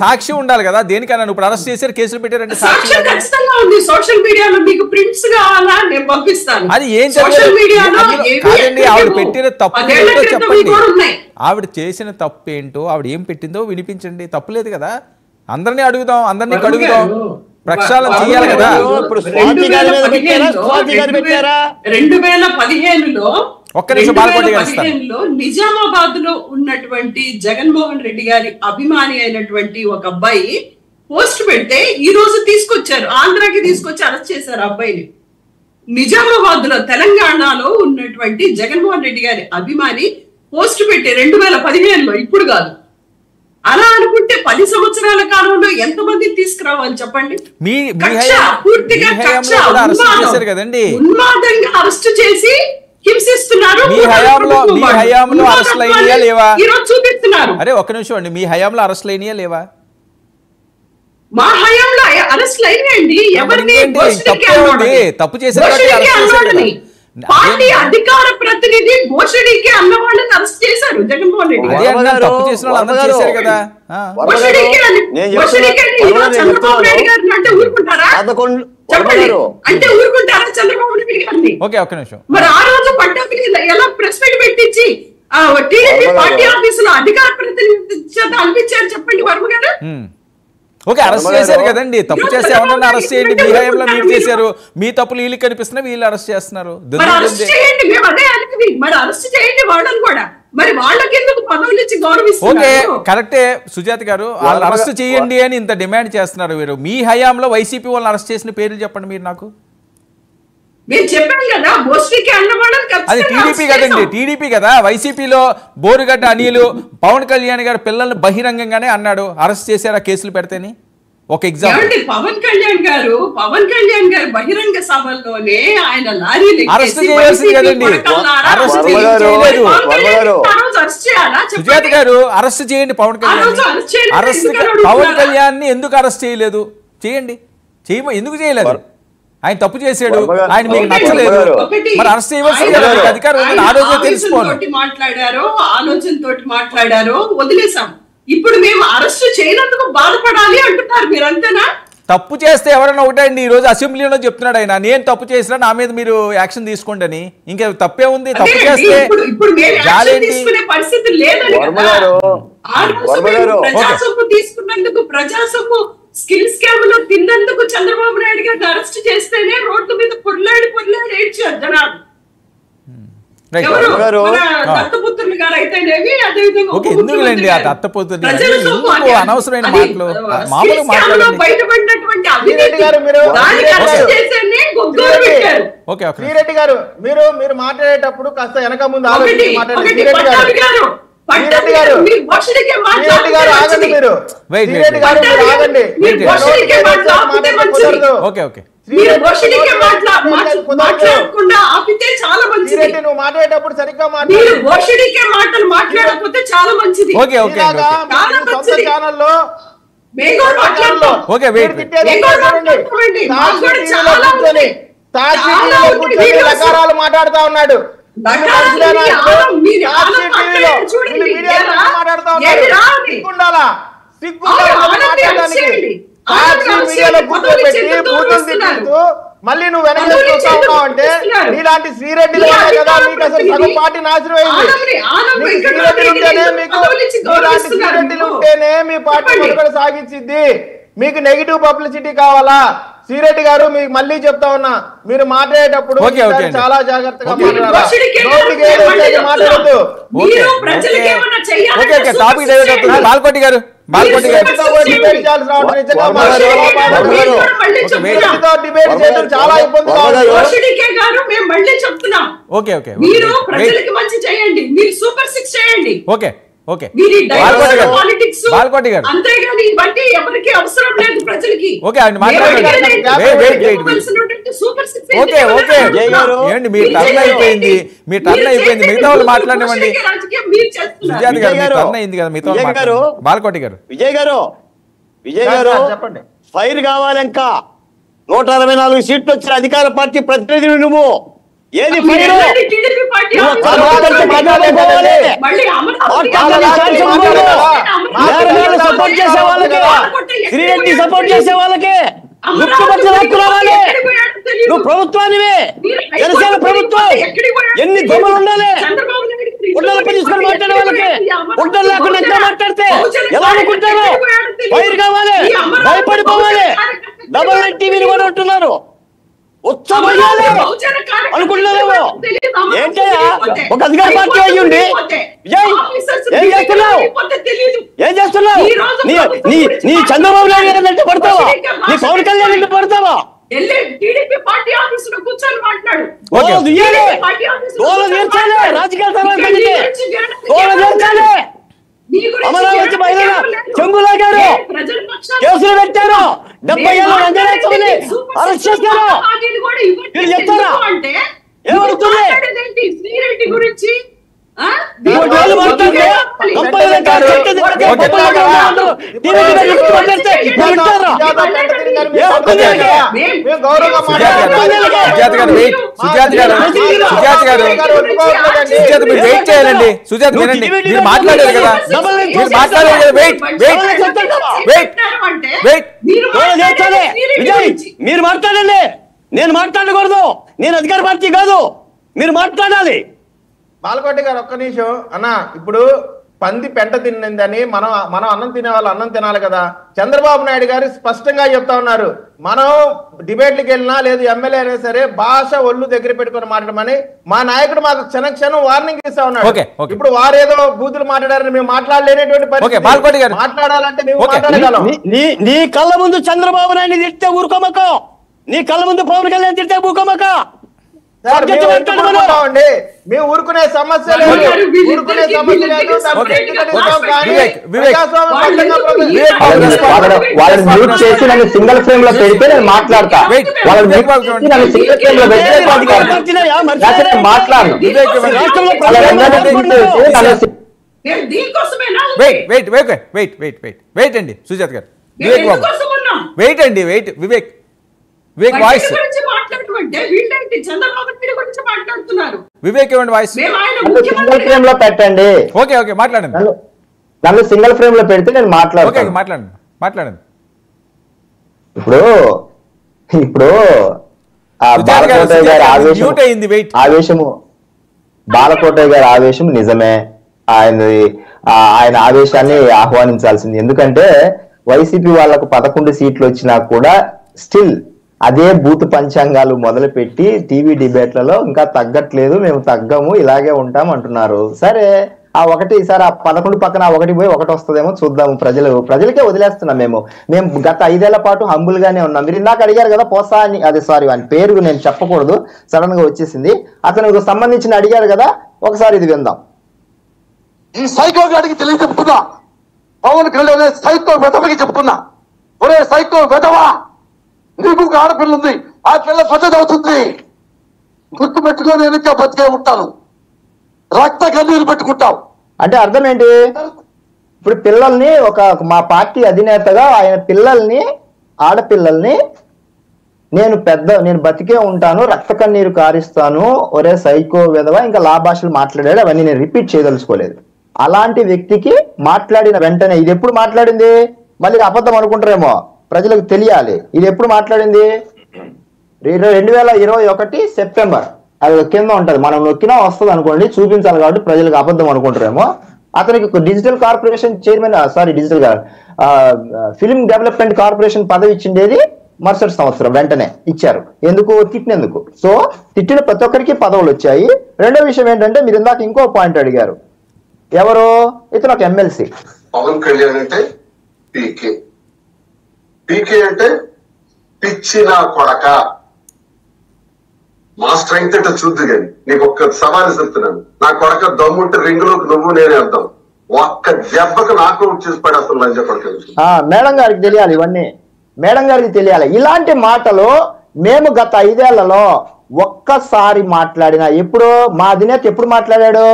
సాక్షి ఉండాలి కదా. దేనికన్నా ఇప్పుడు అరెస్ట్ చేశారు, కేసులు పెట్టారంటే సాక్ష్యం ఖచ్చితంగా ఉంది. సోషల్ మీడియాలో మీకు ప్రింట్స్ కావాలా, నేను పంపిస్తాను. అది ఏం కాదండి. ఆవిడ పెట్టిన తప్పు ఏంటో చెప్పండి, ఆవిడ చేసిన తప్పు ఏంటో, ఆవిడ ఏం పెట్టిందో వినిపించండి. తప్పులేదు కదా, అందరినీ అడుగుదాం, అందరినీ కడుగుదాం, ప్రక్షాళన చేయాలి కదా. 2015లో నిజామాబాద్ లో ఉన్నటువంటి జగన్మోహన్ రెడ్డి గారి అభిమాని అయినటువంటి ఒక అబ్బాయి పోస్ట్ పెడితే ఈ రోజు తీసుకొచ్చారు, ఆంధ్రాకి తీసుకొచ్చి అరెస్ట్ చేశారు అబ్బాయిని. నిజామాబాద్ లో, తెలంగాణలో ఉన్నటువంటి జగన్మోహన్ రెడ్డి గారి అభిమాని పోస్ట్ పెట్టి 2015లో, ఇప్పుడు కాదు, అలా అనుకుంటే 10 సంవత్సరాల కాలంలో ఎంతమందిని తీసుకురావాలి చెప్పండి. మీ పూర్తిగా ఉన్మాదంగా అరెస్ట్ చేసి హింసిస్తున్నారు. మీ హయాంలో అరెస్టులు అయినాయా లేవా? ఈరోజు చూపిస్తున్నారు. అరే ఒక్క నిమిషం అండి, మీ హయాంలో అరెస్టులు అయినాయా లేవా? మా హయాంలో అరెస్టులు అయినాయండి. ఎవరిని తప్పు చేశారు, పార్టీ అధికార ప్రతినిధి భోషడికి అన్న వాళ్ళని అరెస్ట్ చేశారు జగన్మోహన్ రెడ్డి. తప్పు చేసిన వాళ్ళు అందరూ చేశారు కదా. చంద్రబాబు నాయుడు గారిని అంటే ఊరుకుంటారా? చెప్పండి, అంటే ఊరుకుంటారా చంద్రబాబు నాయుడు గారిని? ఒక్క నిమిషం. మరి ఆ రోజు పట్టాభిని ఎలా ప్రెస్ మీట్ పెట్టించి టీడీపీ పార్టీ ఆఫీసులో అధికార ప్రతినిధి చేత అనిపించారు చెప్పండి వర్మ గారు. ఓకే, అరెస్ట్ చేశారు కదండి. తప్పు చేస్తే ఎవరన్నా అరెస్ట్ చేయండి. మీ హయాంలో మీరు చేశారు, మీ తప్పులు వీళ్ళకి కనిపిస్తున్నా వీళ్ళు అరెస్ట్ చేస్తున్నారు. ఓకే కరెక్టే సుజాత గారు, వాళ్ళు అరెస్ట్ చేయండి అని ఇంత డిమాండ్ చేస్తున్నారు. మీరు మీ హయాంలో వైసీపీ వాళ్ళని అరెస్ట్ చేసిన పేర్లు చెప్పండి మీరు నాకు. అది టీడీపీ కదండి, టీడీపీ కదా. వైసీపీలో బోరుగడ్డ అనిలు పవన్ కళ్యాణ్ గారు పిల్లల్ని బహిరంగంగానే అన్నాడు అరెస్ట్ చేశారా కేసులు పెడితేని. ఒక ఎగ్జాంపుల్, పవన్ కళ్యాణ్ గారు బహిరంగ సభల్లోనే ఆయన లారీలు అరెస్ట్ చేయాల్సింది కదండి. అరెస్ట్ చేయలేదు సుజాత గారు. అరెస్ట్ చేయండి పవన్ కళ్యాణ్ ని ఎందుకు అరెస్ట్ చేయలేదు? చేయండి, ఎందుకు చేయలేదు? ఆయన తప్పు చేశాడు, ఆయన మీకు నచ్చలేదు, మరి అరెస్ట్ చేయవలసింది కదా. మీకు అధికారం ఉంది, ఆ రోజే తెలుసుకోండి. ఆలోచనతోటి మాట్లాడారు, వదిలేసాం. ఇప్పుడు మేము అరెస్ట్ చేయనందుకు బాధపడాలి అంటున్నారు మీరు, అంతేనా? తప్పు చేస్తే ఎవరైనా ఒకటే అండి. ఈ రోజు అసెంబ్లీలో చెప్తున్నాడు ఆయన, నేను తప్పు చేసినా నా మీద మీరు యాక్షన్ తీసుకోండి అని. ఇంకా తప్పే ఉంది? తప్పు చేస్తే పరిస్థితి లేదని ప్రజాసొమ్ము తీసుకున్నందుకు, ప్రజాసొమ్ము స్కిల్ స్కామ్ లో తిన్నందుకు చంద్రబాబు నాయుడు గారిని అరెస్ట్ చేస్తేనే రోడ్డు మీద పొర్లాడి ఏడ్చారు జనాలు. దత్తపుత్రులు గారు అయితేనేవి, ఎందుకులేండి ఆ దత్తపుత్రులు అనవసరమైన మాటలు, మామూలు మాట్లాడండి. బయటపడినటువంటి శ్రీరెడ్డి గారు మీరు మాట్లాడేటప్పుడు కాస్త వెనక ముందు ఆలోచించి మాట్లాడండి. నువ్వు మాట్లాడేటప్పుడు సరిగ్గా మాట్లాడకపోతే చాలా మంచిది. ఛానల్లో రకాలు మాట్లాడుతా ఉన్నాడు. మళ్ళీ నువ్వు వెనక్కి చూస్తా ఉన్నావు అంటే నీలాంటి శ్రీరెడ్డిలు కదా మీకు అసలు సగం పార్టీ నాశనం అయింది. శ్రీరెడ్డిలు ఉంటేనే మీ పార్టీ మనుగడ సాగించింది. మీకు నెగిటివ్ పబ్లిసిటీ కావాలా? శ్రీరెడ్డి గారు మీకు మళ్ళీ చెప్తా ఉన్నా, మీరు మాట్లాడేటప్పుడు చాలా జాగ్రత్తగా మాట్లాడద్దు. బాల్కోటి గారు డిబేట్ చేయడం చాలా ఇబ్బందిగా ఓకే ఓకే బాల్కోటి గారు, అంతేగాని ఇవన్నీ ఎవరికి అవసరం లేదు ప్రజలకి. ఓకే అండి మాట్లాడండి. ఓకే ఓకే ఏమండి మీ టర్న్ అయిపోయింది, మిగతా వాళ్ళు మాట్లాడనివ్వండి. సుజాత గారు మీ టర్న్ అయింది కదా, మిగతా వాళ్ళు. బాల్కోటి గారు, విజయ్ గారు చెప్పండి. ఫైర్ కావాలి, ఇంకా 164 సీట్లు వచ్చిన అధికార పార్టీ ప్రతినిధి నువ్వు. ఏది ఫైర్? సపోర్ట్ చేసే వాళ్ళకి, శ్రీరెడ్డి సపోర్ట్ చేసే వాళ్ళకి నువ్వు ప్రభుత్వానివే, జనసేన ప్రభుత్వం. ఎన్ని దొంగలు ఉండాలి? ఉండలపై తీసుకొని మాట్లాడే వాళ్ళకి ఉండలు లేకుండా ఎంత మాట్లాడితే ఎలా అనుకుంటారు? ఫైర్ కావాలి, భయపడిపోవాలి. డబల్ నైట్ టీవీని కూడా ఉంటున్నారు, ఉత్సవాలు అనుకుంటున్నారేమో. ఏంటయ్యా ఒక అధికార పార్టీ అయ్యి ఉండి ఏం చేస్తున్నావు? నీ చంద్రబాబు నాయుడు గారు అంటే పడతావా? నీ పవన్ కళ్యాణ్ అంటే పడతావా? రాజకీయాల తర్వాత నీ గురించి అమరావతి ఏ మహిళల ప్రచారం లేదు. చెంగులాగారు ఏ ప్రజల పక్షాన కేసులు పెట్టారు 70 ఏళ్ళ మాట్లాడేది రంజనాథ్ని సూపర్ అరెస్ట్ సిక్స్ చేశారు పార్టీలు కూడా ఇవ్వట్లేదు. మీరు చెప్తారా? ఎందుకు అంటే ఏమవుతుంది? మీరు మాట్లాడేదేంటి? శ్రీరెడ్డి గురించి ఆ? ఇటువంటి వాళ్ళు మాట్లాడితే కంపల్సరీ కట్టేది ఓకే. బొమ్మలు అందరూ టీవీ మీద లిఫ్ట్ కొట్టేస్తే ఇప్పుడు వింటారా? మేము గౌరవంగా సుజాత గారు వెయిట్, సుజాత గారు మీరు వెయిట్ చేయాలండి. సుజాత వినండి, మీరు మాట్లాడారు కదా, మీరు మాట్లాడారు కదా, వెయిట్ వెయిట్ వెయిట్ వెయిట్. చేస్తానే విజయ్, మీరు మాట్లాడండి, నేను మాట్లాడకూడదు, నేను అధికార పార్టీ కాదు, మీరు మాట్లాడాలి. బాలకోటి గారు ఒక్క నిమిషం అన్న. ఇప్పుడు పంది పెంట తిన్నిందని మనం అన్నం తినే వాళ్ళు అన్నం తినాలి కదా. చంద్రబాబు నాయుడు గారు స్పష్టంగా చెప్తా ఉన్నారు, మనం డిబేట్లకు వెళ్ళినా లేదు ఎమ్మెల్యే అయినా సరే భాష ఒళ్ళు దగ్గర పెట్టుకొని మాట్లాడమని మా నాయకుడు మాకు క్షణం వార్నింగ్ ఇస్తా ఉన్నాడు. ఇప్పుడు వారేదో బూతులు మాట్లాడారని మేము మాట్లాడలేనటువంటి పరిస్థితి. మాట్లాడాలంటే మేము మాట్లాడగలం. నీ కళ్ళ ముందు చంద్రబాబు నాయుడు తిడితే ఊరుకోమక, నీ కళ్ళ ముందు పవన్ కళ్యాణ్ తిడితే ఊరుకోమక. మేము ఊరుకునే సమస్య లేదు, ఊరుకునే సమస్య లేదు. వాళ్ళని మ్యూట్ చేసి నన్ను సింగిల్ ఫ్రేమ్ లో పెడితే నేను మాట్లాడతా. వాళ్ళని మ్యూట్ చేసి నన్ను సింగిల్ ఫ్రేమ్ లో పెడితే మాట్లాడను. వెయిట్ అండి సుజాత గారు, వివేక్ బాబు వెయిట్ అండి, వెయిట్ వివేక్ వివేక్ వాయిస్ వివేక్ ఇవ్వండి వాయిస్. సింగిల్ ఫ్రేమ్ లో పెట్టండి. ఓకే ఓకే మాట్లాడండి. నన్ను సింగిల్ ఫ్రేమ్ లో పెడితే నేను మాట్లాడతాను. మాట్లాడండి మాట్లాడండి. ఇప్పుడు బాలకోటయ్య గారి ఆవేశము బాలకోటయ్య గారి ఆవేశం నిజమే. ఆయన ఆవేశాన్ని ఆహ్వానించాల్సింది. ఎందుకంటే వైసీపీ వాళ్లకు 11 సీట్లు వచ్చినా కూడా స్టిల్ అదే బూత్ పంచాంగాలు మొదలుపెట్టి టీవీ డిబేట్లలో ఇంకా తగ్గట్లేదు, మేము తగ్గము, ఇలాగే ఉంటాం అంటున్నారు. సరే, ఆ ఒకటి ఈసారి ఆ 11 పక్కన ఆ ఒకటి పోయి ఒకటి వస్తుందేమో చూద్దాము. ప్రజలకే వదిలేస్తున్నాం. మేము గత 5 ఏళ్ల పాటు హంబుల్ గానే ఉన్నాం. మీరు ఇందాక అడిగారు కదా పోసా అని, అదే సారీ ఆయన పేరు నేను చెప్పకూడదు, సడన్ గా వచ్చేసింది. అతనికి సంబంధించిన అడిగారు కదా, ఒకసారి ఇది విందాం. ఈ సైకో గాడికి తెలియ చెప్తున్నా, పవన్ కళ్యాణ్ సైకో వెతవకి చెప్తున్నా, ఒరే సైకో వెతవా, నీకు ఒక ఆడపిల్ల ఉంది, ఆ పిల్ల పద్ధతి అవుతుంది, గుర్తు పెట్టుకొని వెనక బతికే ఉంటాను, రక్త కన్నీరు పెట్టుకుంటావు. అంటే అర్థం ఏంటి? ఇప్పుడు పిల్లల్ని మా పార్టీ అధినేతగా ఆయన పిల్లల్ని, ఆడపిల్లల్ని నేను బతికే ఉంటాను, రక్త కన్నీరు కారిస్తాను, ఒరే సైకో విధవా, ఇంకా భాషలు మాట్లాడాడు. అవన్నీ నేను రిపీట్ చేయదలుచుకోలేదు. అలాంటి వ్యక్తికి మాట్లాడిన వెంటనే ఇది ఎప్పుడు మాట్లాడింది? మళ్ళీ అబద్ధం అనుకుంటారేమో, ప్రజలకు తెలియాలి. ఇది ఎప్పుడు మాట్లాడింది? 2021 సెప్టెంబర్. అది కింద ఉంటది, మనం నొక్కినా వస్తుంది అనుకోండి, చూపించాలి కాబట్టి ప్రజలకు అబద్ధం అనుకుంటారేమో. అతనికి digital corporation chairman, film development corporation పదవి ఇచ్చిండేది మరుసటి సంవత్సరం వెంటనే ఇచ్చారు. ఎందుకు? తిట్టినందుకు. సో తిట్టిన ప్రతి ఒక్కరికి పదవులు వచ్చాయి. రెండో విషయం ఏంటంటే, మీరు ఇందాక ఇంకో పాయింట్ అడిగారు, ఎవరు ఇతను ఒక ఎమ్మెల్సీ. పవన్ కళ్యాణ్ అంటే పీకే, పీకే అంటే పిచ్చిన కొడక. మా స్ట్రెంగ్త్ అంటే చూద్దు కానీ నీకు ఒక్క సవాలు చెప్తున్నాను, నా కొడక దమ్ముంటే రింగులోకి నువ్వు నేనే అర్థం, ఒక్క దెబ్బకు నాకు చేసి పడేస్తాను లంచ కొడక. మేడం గారికి తెలియాలి, ఇవన్నీ మేడం గారికి తెలియాలి. ఇలాంటి మాటలు మేము గత 5 ఏళ్లలో ఒక్కసారి మాట్లాడినా, ఎప్పుడో మా అధినేత ఎప్పుడు మాట్లాడాడు?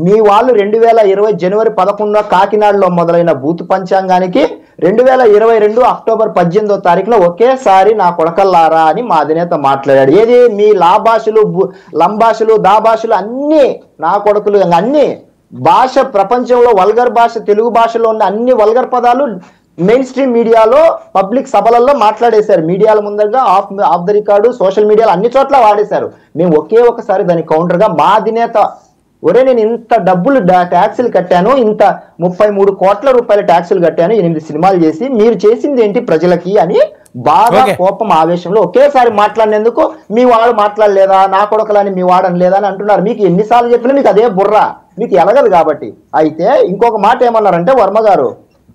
మీ వాళ్ళు 2020 జనవరి 11 కాకినాడలో మొదలైన బూత్ పంచాంగానికి 2022 అక్టోబర్ 18వ తారీఖులో ఒకేసారి నా కొడకల్లారా అని మా అధినేత మాట్లాడాడు. ఏది? మీ లాభాషలు, లంభాషలు, దాభాషలు అన్ని నా కొడుకులు, అన్ని భాష, ప్రపంచంలో వల్గర్ భాష, తెలుగు భాషలో ఉన్న అన్ని వల్గర్ పదాలు మెయిన్ స్ట్రీమ్ మీడియాలో పబ్లిక్ సభలలో మాట్లాడేశారు. మీడియాల ముందరగా ఆఫ్ ద రికార్డు, సోషల్ మీడియాలో అన్ని చోట్ల వాడేశారు. మేము ఒకే ఒకసారి దానికి కౌంటర్ గా మా అధినేత, ఒరే నేను ఇంత డబ్బులు ట్యాక్సులు కట్టాను, ఇంత 33 కోట్ల రూపాయల ట్యాక్సులు కట్టాను, 8 సినిమాలు చేసి, మీరు చేసింది ఏంటి ప్రజలకి అని బాగా కోపం, ఆవేశంలో ఒకేసారి మాట్లాడినందుకు మీ వాడు మాట్లాడలేదా, నా కొడకలని మీ వాడని లేదా అని అంటున్నారు. మీకు ఎన్నిసార్లు చెప్పినా మీకు అదే బుర్ర, మీకు ఎలగదు కాబట్టి. అయితే ఇంకొక మాట ఏమన్నారంటే, వర్మ గారు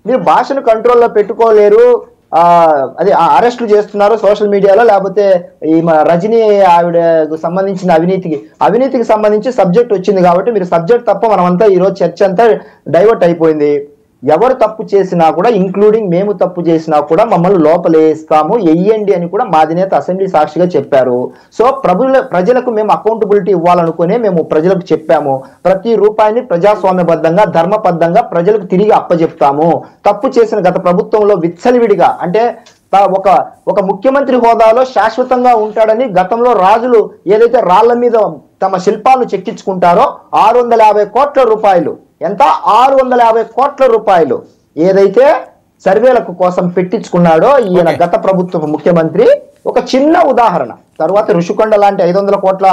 మీరు భాషను కంట్రోల్లో పెట్టుకోలేరు, అదే అరెస్టులు చేస్తున్నారు సోషల్ మీడియాలో, లేకపోతే ఈ రజనీ ఆవిడకు సంబంధించిన అవినీతికి సంబంధించి సబ్జెక్ట్ వచ్చింది కాబట్టి మీరు సబ్జెక్ట్ తప్ప మనమంతా ఈరోజు చర్చ అంతా డైవర్ట్ అయిపోయింది. ఎవరు తప్పు చేసినా కూడా ఇంక్లూడింగ్ మేము తప్పు చేసినా కూడా మమ్మల్ని లోపలేస్తాము వెయ్యండి అని కూడా మా అధినేత అసెంబ్లీ సాక్షిగా చెప్పారు. సో ప్రజలకు మేము అకౌంటబిలిటీ ఇవ్వాలనుకునే మేము ప్రజలకు చెప్పాము. ప్రతి రూపాయిని ప్రజాస్వామ్యబద్ధంగా ధర్మబద్ధంగా ప్రజలకు తిరిగి అప్పచెప్తాము. తప్పు చేసిన గత ప్రభుత్వంలో విచ్చలవిడిగా అంటే ఒక ముఖ్యమంత్రి హోదాలో శాశ్వతంగా ఉంటాడని గతంలో రాజులు ఏదైతే రాళ్ల మీద తమ శిల్పాలను చెక్కించుకుంటారో 650 కోట్ల రూపాయలు, ఎంత 650 కోట్ల రూపాయలు ఏదైతే సర్వేలకు కోసం పెట్టించుకున్నాడో ఈయన గత ప్రభుత్వ ముఖ్యమంత్రి. ఒక చిన్న ఉదాహరణ, తర్వాత ఋషికొండ లాంటి 500 కోట్ల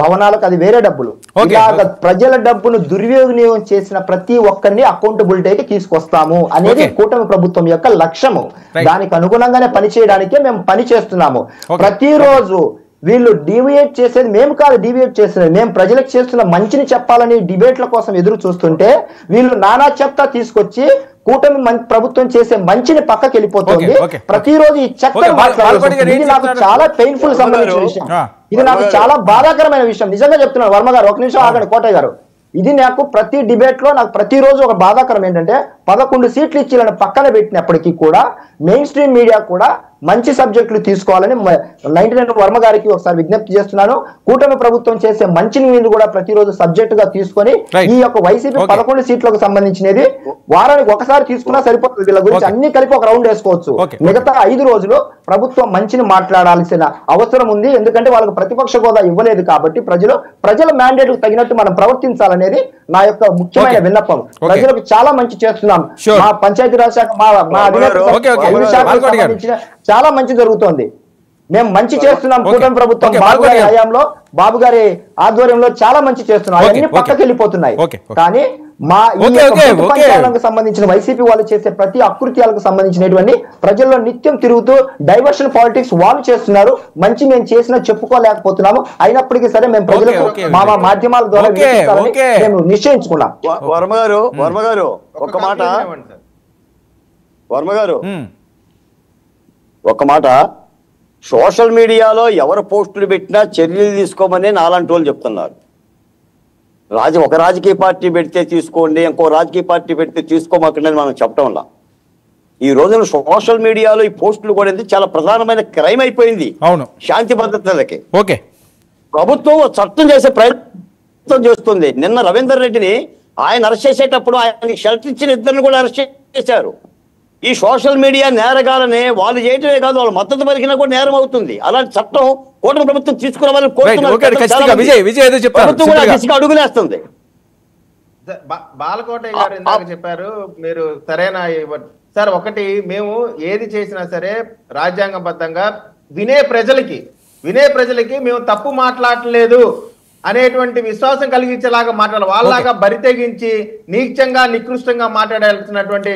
భవనాలకు అది వేరే డబ్బులు. ఇలాగ ప్రజల డబ్బును దుర్వినియోగం చేసిన ప్రతి ఒక్కరిని అకౌంటబిలిటీకి తీసుకొస్తాము అనేది కూటమి ప్రభుత్వం యొక్క లక్ష్యము. దానికి అనుగుణంగానే పనిచేయడానికే మేము పని చేస్తున్నాము. ప్రతిరోజు వీళ్ళు డివియేట్ చేసేది మేము కాదు, డివియేట్ చేసేది మేము ప్రజలకు చేస్తున్న మంచిని చెప్పాలని డిబేట్ల కోసం ఎదురు చూస్తుంటే వీళ్ళు నానా చెత్త తీసుకొచ్చి కూటమి ప్రభుత్వం చేసే మంచిని పక్కకి వెళ్ళిపోతుంది. ప్రతిరోజు ఈ చెత్త మాట్లాడుతుంది. ఇది నాకు చాలా పెయిన్ఫుల్ సంబంధించిన విషయం, ఇది నాకు చాలా బాధాకరమైన విషయం. నిజంగా చెప్తున్నాను వర్మ గారు, ఒక నిమిషం ఆగండి కోటయ్య గారు. ఇది నాకు ప్రతి డిబేట్ లో నాకు ప్రతిరోజు ఒక బాధాకరం ఏంటంటే 11 సీట్లు ఇచ్చి పక్కన పెట్టినప్పటికీ కూడా మెయిన్ స్ట్రీమ్ మీడియా కూడా మంచి సబ్జెక్టులు తీసుకోవాలని 99 వర్మ గారికి ఒకసారి విజ్ఞప్తి చేస్తున్నాను. కూటమి ప్రభుత్వం చేసే మంచిని మీద కూడా ప్రతిరోజు సబ్జెక్ట్ గా తీసుకొని ఈ యొక్క వైసీపీ 11 సీట్లకు సంబంధించినది వారానికి ఒకసారి తీసుకున్నా సరిపోతుంది. వీళ్ళ గురించి అన్ని కలిపి ఒక రౌండ్ వేసుకోవచ్చు. మిగతా 5 రోజులు ప్రభుత్వం మంచిని మాట్లాడాల్సిన అవసరం ఉంది. ఎందుకంటే వాళ్ళకు ప్రతిపక్ష హోదా ఇవ్వలేదు కాబట్టి ప్రజల మ్యాండేట్ కు తగినట్టు మనం ప్రవర్తించాలనేది నా యొక్క ముఖ్యమైన విన్నపం. ప్రజలకు చాలా మంచి చేస్తున్నాం. మా పంచాయతీరాజ్ శాఖ మా అధినేత చాలా మంచి జరుగుతోంది. మేము మంచి చేస్తున్నాం. కూటమి ప్రభుత్వం బాబు గారి హయాంలో బాబు గారి ఆధ్వర్యంలో చాలా మంచి చేస్తున్నాం. అవన్నీ పక్కకి వెళ్ళిపోతున్నాయి. కానీ మా పంచాయతీలకు సంబంధించిన వైసీపీ వాళ్ళు చేసే ప్రతి అకృత్యాలకు సంబంధించినటువంటి ప్రజల్లో నిత్యం తిరుగుతూ డైవర్షన్ పాలిటిక్స్ వాళ్ళు చేస్తున్నారు. మంచి మేము చేసినా చెప్పుకోలేకపోతున్నాము. అయినప్పటికీ సరే మేము ప్రజలకు మా మాధ్యమాల ద్వారా మేము నిశ్చయించుకున్నాం. ఒక మాట సోషల్ మీడియాలో ఎవరు పోస్టులు పెట్టినా చర్యలు తీసుకోమని నాలాంటి వాళ్ళు చెప్తున్నారు. ఒక రాజకీయ పార్టీ పెడితే తీసుకోండి, ఇంకో రాజకీయ పార్టీ పెడితే తీసుకోమాకండి మనం చెప్పడంలా. ఈ రోజున సోషల్ మీడియాలో ఈ పోస్టులు కూడా చాలా ప్రధానమైన క్రైమ్ అయిపోయింది. అవును, శాంతి భద్రతలకి ఓకే ప్రభుత్వం చట్టం చేసే ప్రయత్నం చేస్తుంది. నిన్న రవీందర్ రెడ్డిని ఆయన అరెస్ట్ చేసేటప్పుడు ఆయనకి షెల్టర్ ఇచ్చిన ఇద్దరిని కూడా అరెస్ట్ చేశారు. ఈ సోషల్ మీడియా నేరగాలని వాళ్ళు చేయటమే కాదు, వాళ్ళు మద్దతు పలికినా కూడా నేరం అవుతుంది. అలాంటి చట్టం కూటమి ప్రభుత్వం తీసుకురావాలని అడుగులేస్తుంది. బాలకోటయ్య గారు ఇందాక చెప్పారు, మీరు సరైన సార్. ఒకటి, మేము ఏది చేసినా సరే రాజ్యాంగబద్ధంగా వినే ప్రజలకి మేము తప్పు మాట్లాడలేదు అనేటువంటి విశ్వాసం కలిగించేలాగా మాట్లాడాలి. వాళ్ళలాగా బరి తెగించి నీచంగా నికృష్టంగా మాట్లాడాల్సినటువంటి